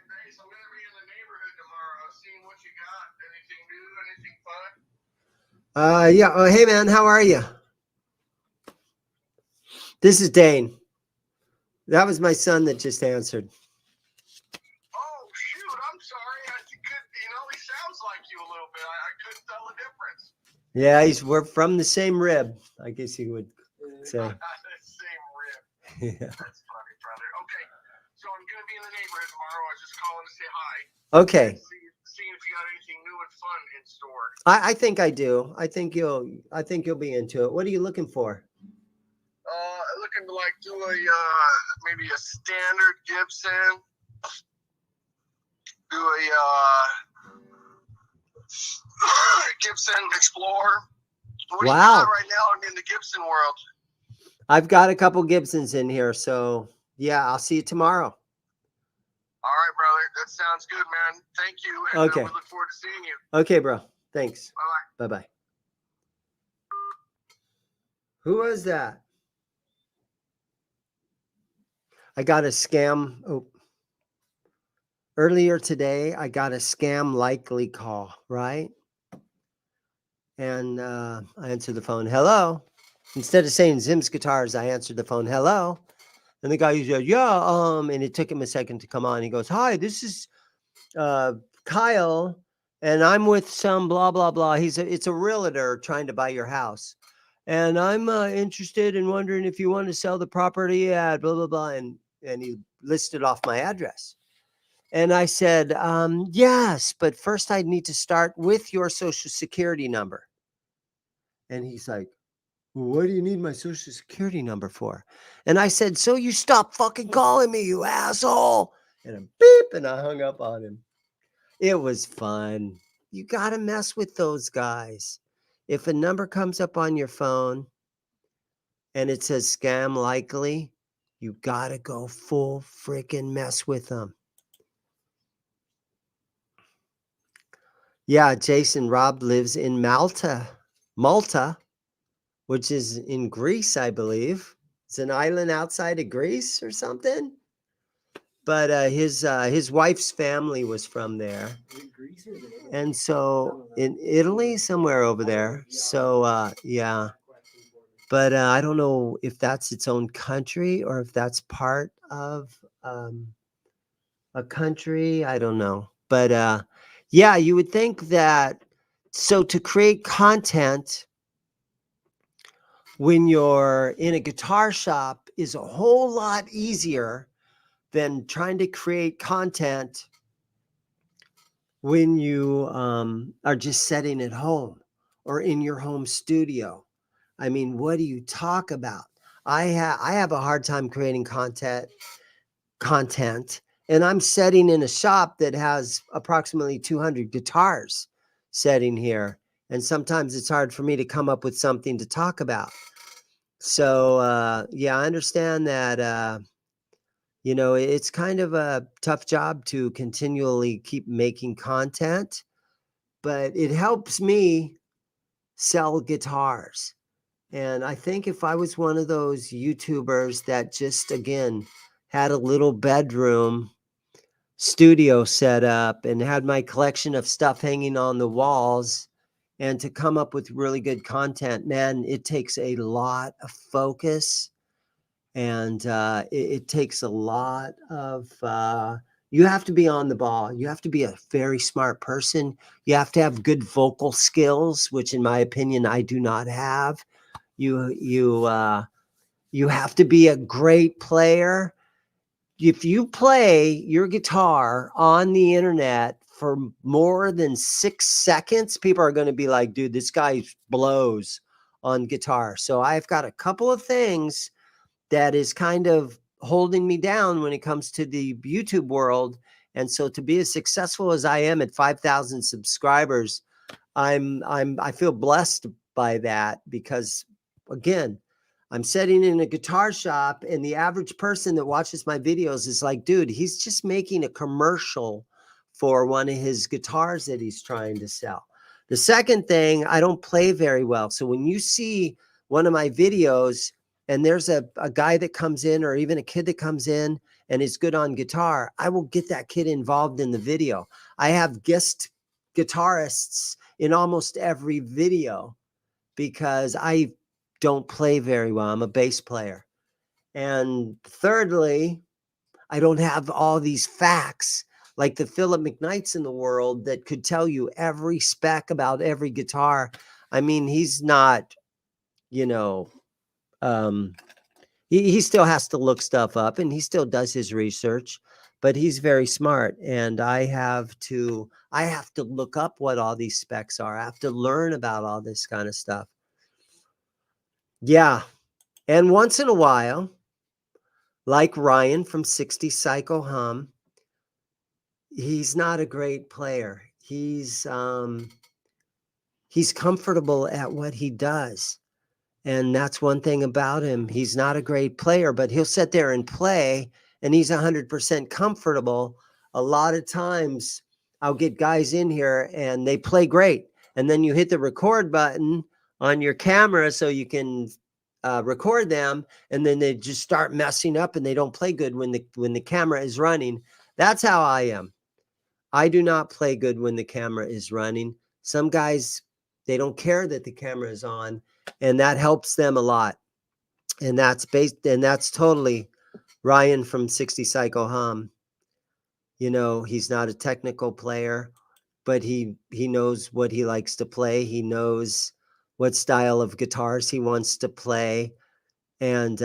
base. I'm gonna be in the neighborhood tomorrow, seeing what you got. Anything new? Anything fun? Yeah. Oh, hey man, how are you? This is Dane. That was my son that just answered. Oh shoot! dude, I'm sorry. He sounds like you a little bit. I couldn't tell the difference. Yeah, we're from the same rib, I guess you would say. Same rib. Yeah. That's funny, brother. Okay, so I'm gonna be in the neighborhood tomorrow. I was just calling to say hi. Okay. Seeing if you got anything new and fun in store. I think I do. I think you'll be into it. What are you looking for? Looking to like do a maybe a standard Gibson. Do a Gibson Explorer. What do you Wow. got right now in the Gibson world? I've got a couple Gibsons in here, so yeah, I'll see you tomorrow. All right, brother. That sounds good, man. Thank you. And Okay. we look forward to seeing you. Okay, bro. Thanks. Bye-bye. Bye-bye. Who was that? I got a scam. Oh. Earlier today, I got a scam likely call, right? And I answered the phone, hello. Instead of saying ZIMM'S Guitars, I answered the phone, hello. And the guy said, yeah, and it took him a second to come on. He goes, hi, this is Kyle, and I'm with some blah, blah, blah. It's a realtor trying to buy your house. And I'm interested in wondering if you want to sell the property at blah, blah, blah. And he listed off my address. And I said, yes, but first I need to start with your social security number. And he's like, well, what do you need my social security number for? And I said, so you stop fucking calling me, you asshole. And I'm beep, and I hung up on him. It was fun. You got to mess with those guys. If a number comes up on your phone and it says scam likely, you got to go full freaking mess with them. Yeah, Jason Robb lives in Malta, which is in Greece, I believe. It's an island outside of Greece or something. But his wife's family was from there. And so in Italy, somewhere over there. So, yeah. But I don't know if that's its own country or if that's part of a country. I don't know. But yeah, you would think that. So to create content when you're in a guitar shop is a whole lot easier than trying to create content when you are just sitting at home or in your home studio. I mean, what do you talk about? I have a hard time creating content, and I'm sitting in a shop that has approximately 200 guitars sitting here, and sometimes it's hard for me to come up with something to talk about. So yeah, I understand that. It's kind of a tough job to continually keep making content, but it helps me sell guitars. And I think if I was one of those YouTubers that just, again, had a little bedroom studio set up and had my collection of stuff hanging on the walls, and to come up with really good content, man, it takes a lot of focus. And it takes a lot of, you have to be on the ball. You have to be a very smart person. You have to have good vocal skills, which in my opinion, I do not have. You have to be a great player. If you play your guitar on the internet for more than 6 seconds, people are going to be like, dude, this guy blows on guitar. So I've got a couple of things that is kind of holding me down when it comes to the YouTube world. And so to be as successful as I am at 5,000 subscribers, I feel blessed by that, because again, I'm sitting in a guitar shop and the average person that watches my videos is like, dude, he's just making a commercial for one of his guitars that he's trying to sell. The second thing, I don't play very well. So when you see one of my videos and there's a guy that comes in, or even a kid that comes in and is good on guitar, I will get that kid involved in the video. I have guest guitarists in almost every video because I don't play very well. I'm a bass player. And thirdly, I don't have all these facts like the Philip McKnights in the world that could tell you every spec about every guitar. I mean, he's not, you know, he still has to look stuff up and he still does his research, but he's very smart. And I have to look up what all these specs are. I have to learn about all this kind of stuff. Yeah. And once in a while, like Ryan from 60 Psycho Hum, he's not a great player. He's comfortable at what he does. And that's one thing about him. He's not a great player, but he'll sit there and play and he's 100% comfortable. A lot of times I'll get guys in here and they play great. And then you hit the record button on your camera so you can record them. And then they just start messing up and they don't play good when the camera is running. That's how I am. I do not play good when the camera is running. Some guys, they don't care that the camera is on, and that helps them a lot. And that's totally Ryan from 60 Psycho Hum. You know, he's not a technical player, but he knows what he likes to play. He knows what style of guitars he wants to play, and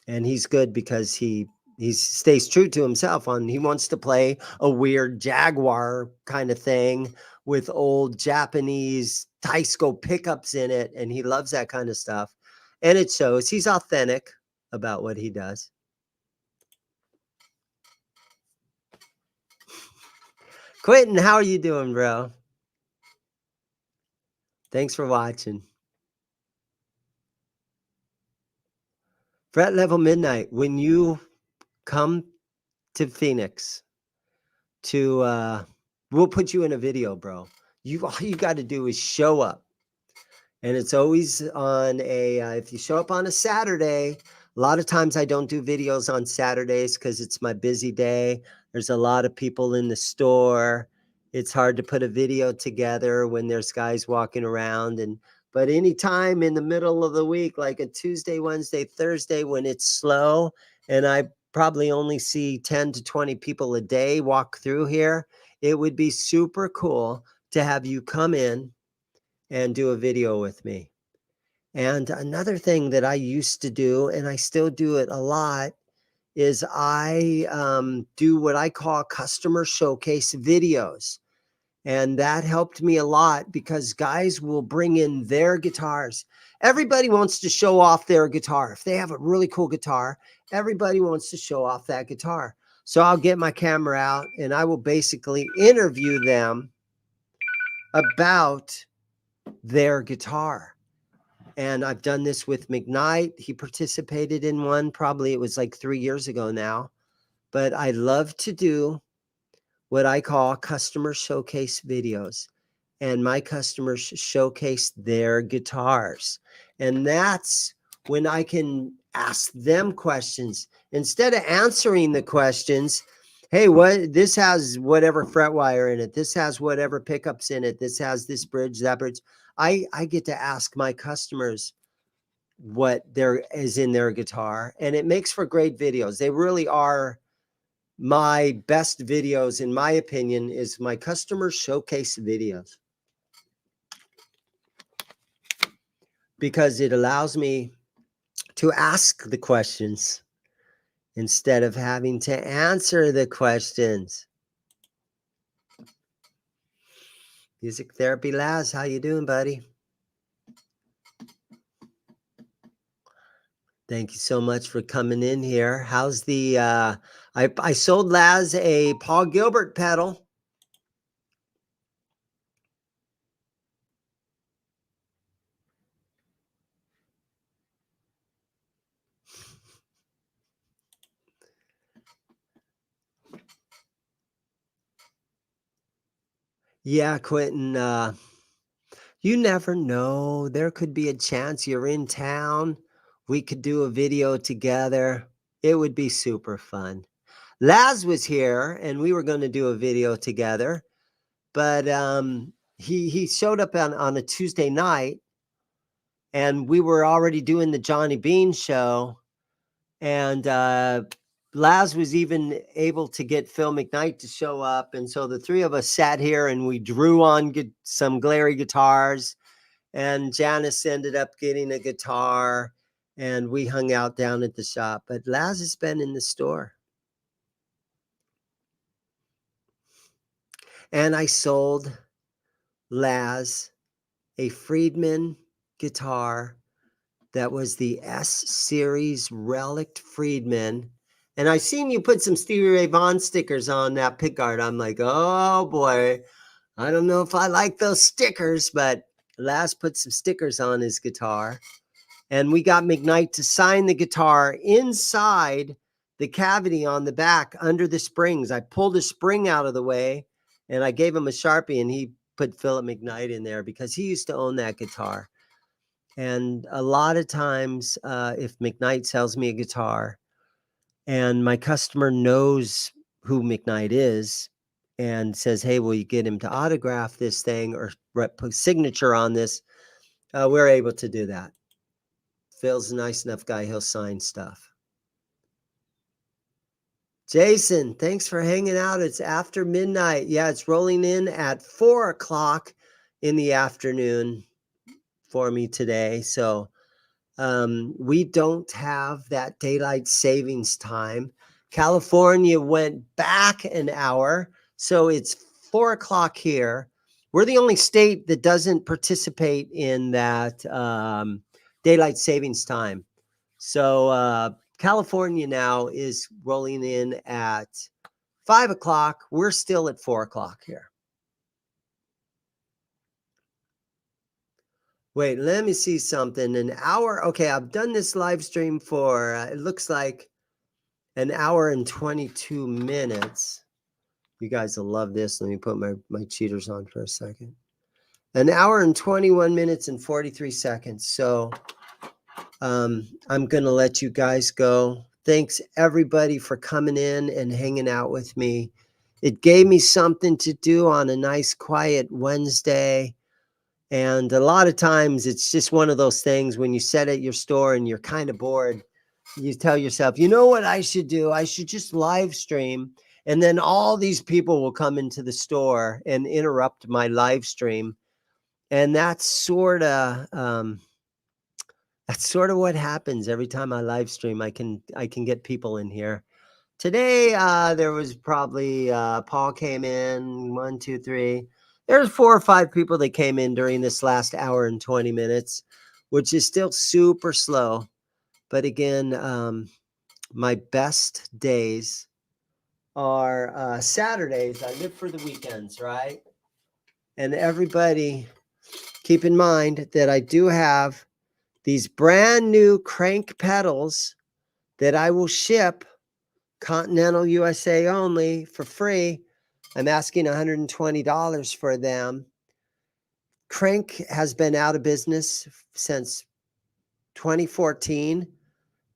he's good because he stays true to himself. He wants to play a weird Jaguar kind of thing with old Japanese Taisco pickups in it, and he loves that kind of stuff. And it shows. He's authentic about what he does. Quentin, how are you doing, bro? Thanks for watching. Fret Level Midnight, when you come to Phoenix we'll put you in a video, bro. All you got to do is show up. And it's always on if you show up on a Saturday. A lot of times I don't do videos on Saturdays because it's my busy day. There's a lot of people in the store. It's hard to put a video together when there's guys walking around. But anytime in the middle of the week, like a Tuesday, Wednesday, Thursday, when it's slow, and I probably only see 10 to 20 people a day walk through here, it would be super cool to have you come in and do a video with me. And another thing that I used to do, and I still do it a lot, is I do what I call customer showcase videos. And that helped me a lot because guys will bring in their guitars. Everybody wants to show off their guitar. If they have a really cool guitar, everybody wants to show off that guitar. So I'll get my camera out and I will basically interview them about their guitar. And I've done this with McKnight. He participated in one, probably it was like 3 years ago now. But I love to do what I call customer showcase videos. And my customers showcase their guitars. And that's when I can ask them questions. Instead of answering the questions, hey, this has whatever fret wire in it. This has whatever pickups in it. This has this bridge, that bridge. I get to ask my customers what there is in their guitar. And it makes for great videos. They really are. My best videos, in my opinion, is my customer showcase videos. Because it allows me to ask the questions instead of having to answer the questions. Music Therapy Laz, how you doing, buddy? Thank you so much for coming in here. How's the I sold Laz a Paul Gilbert pedal. Yeah, Quentin, you never know. There could be a chance you're in town. We could do a video together. It would be super fun. Laz was here and we were going to do a video together, but he showed up on a Tuesday night and we were already doing the Johnny Bean show. And Laz was even able to get Phil McKnight to show up. And so the three of us sat here and we drew on some glary guitars. And Janice ended up getting a guitar. And we hung out down at the shop. But Laz has been in the store. And I sold Laz a Friedman guitar that was the S Series Relic Friedman. And I seen you put some Stevie Ray Vaughan stickers on that pickguard. I'm like, oh boy, I don't know if I like those stickers, but Laz put some stickers on his guitar. And we got McKnight to sign the guitar inside the cavity on the back under the springs. I pulled a spring out of the way and I gave him a Sharpie, and he put Philip McKnight in there because he used to own that guitar. And a lot of times, if McKnight sells me a guitar and my customer knows who McKnight is and says, hey, will you get him to autograph this thing or put signature on this? We're able to do that. Phil's a nice enough guy. He'll sign stuff. Jason, thanks for hanging out. It's after midnight. Yeah, it's rolling in at 4 o'clock in the afternoon for me today. So we don't have that daylight savings time. California went back an hour. So it's 4 o'clock here. We're the only state that doesn't participate in that daylight savings time. So California now is rolling in at 5 o'clock. We're still at 4 o'clock here. Wait, let me see something. An hour. Okay, I've done this live stream for, it looks like an hour and 22 minutes. You guys will love this. Let me put my cheaters on for a second. An hour and 21 minutes and 43 seconds. So I'm going to let you guys go. Thanks everybody for coming in and hanging out with me. It gave me something to do on a nice quiet Wednesday. And a lot of times it's just one of those things when you sit at your store and you're kind of bored, you tell yourself, you know what I should do? I should just live stream. And then all these people will come into the store and interrupt my live stream. And that's sort of what happens every time I live stream. I can get people in here. Today, there was probably Paul came in, 1, 2, 3. There's 4 or 5 people that came in during this last hour and 20 minutes, which is still super slow. But again, my best days are Saturdays. I live for the weekends, right? And everybody, keep in mind that I do have these brand new Krank pedals that I will ship Continental USA only for free. I'm asking $120 for them. Krank has been out of business since 2014,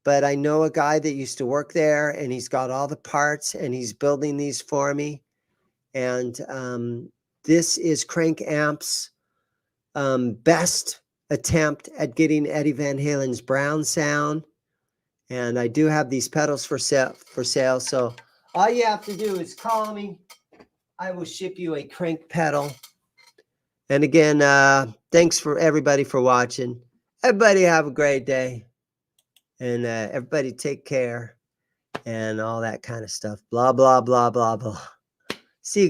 but I know a guy that used to work there and he's got all the parts and he's building these for me. And this is Krank Amps' best attempt at getting Eddie Van Halen's Brown sound. And I do have these pedals for sale. So all you have to do is call me. I will ship you a Krank pedal. And again, thanks for everybody for watching. Everybody have a great day. And everybody take care and all that kind of stuff. Blah, blah, blah, blah, blah. See you guys.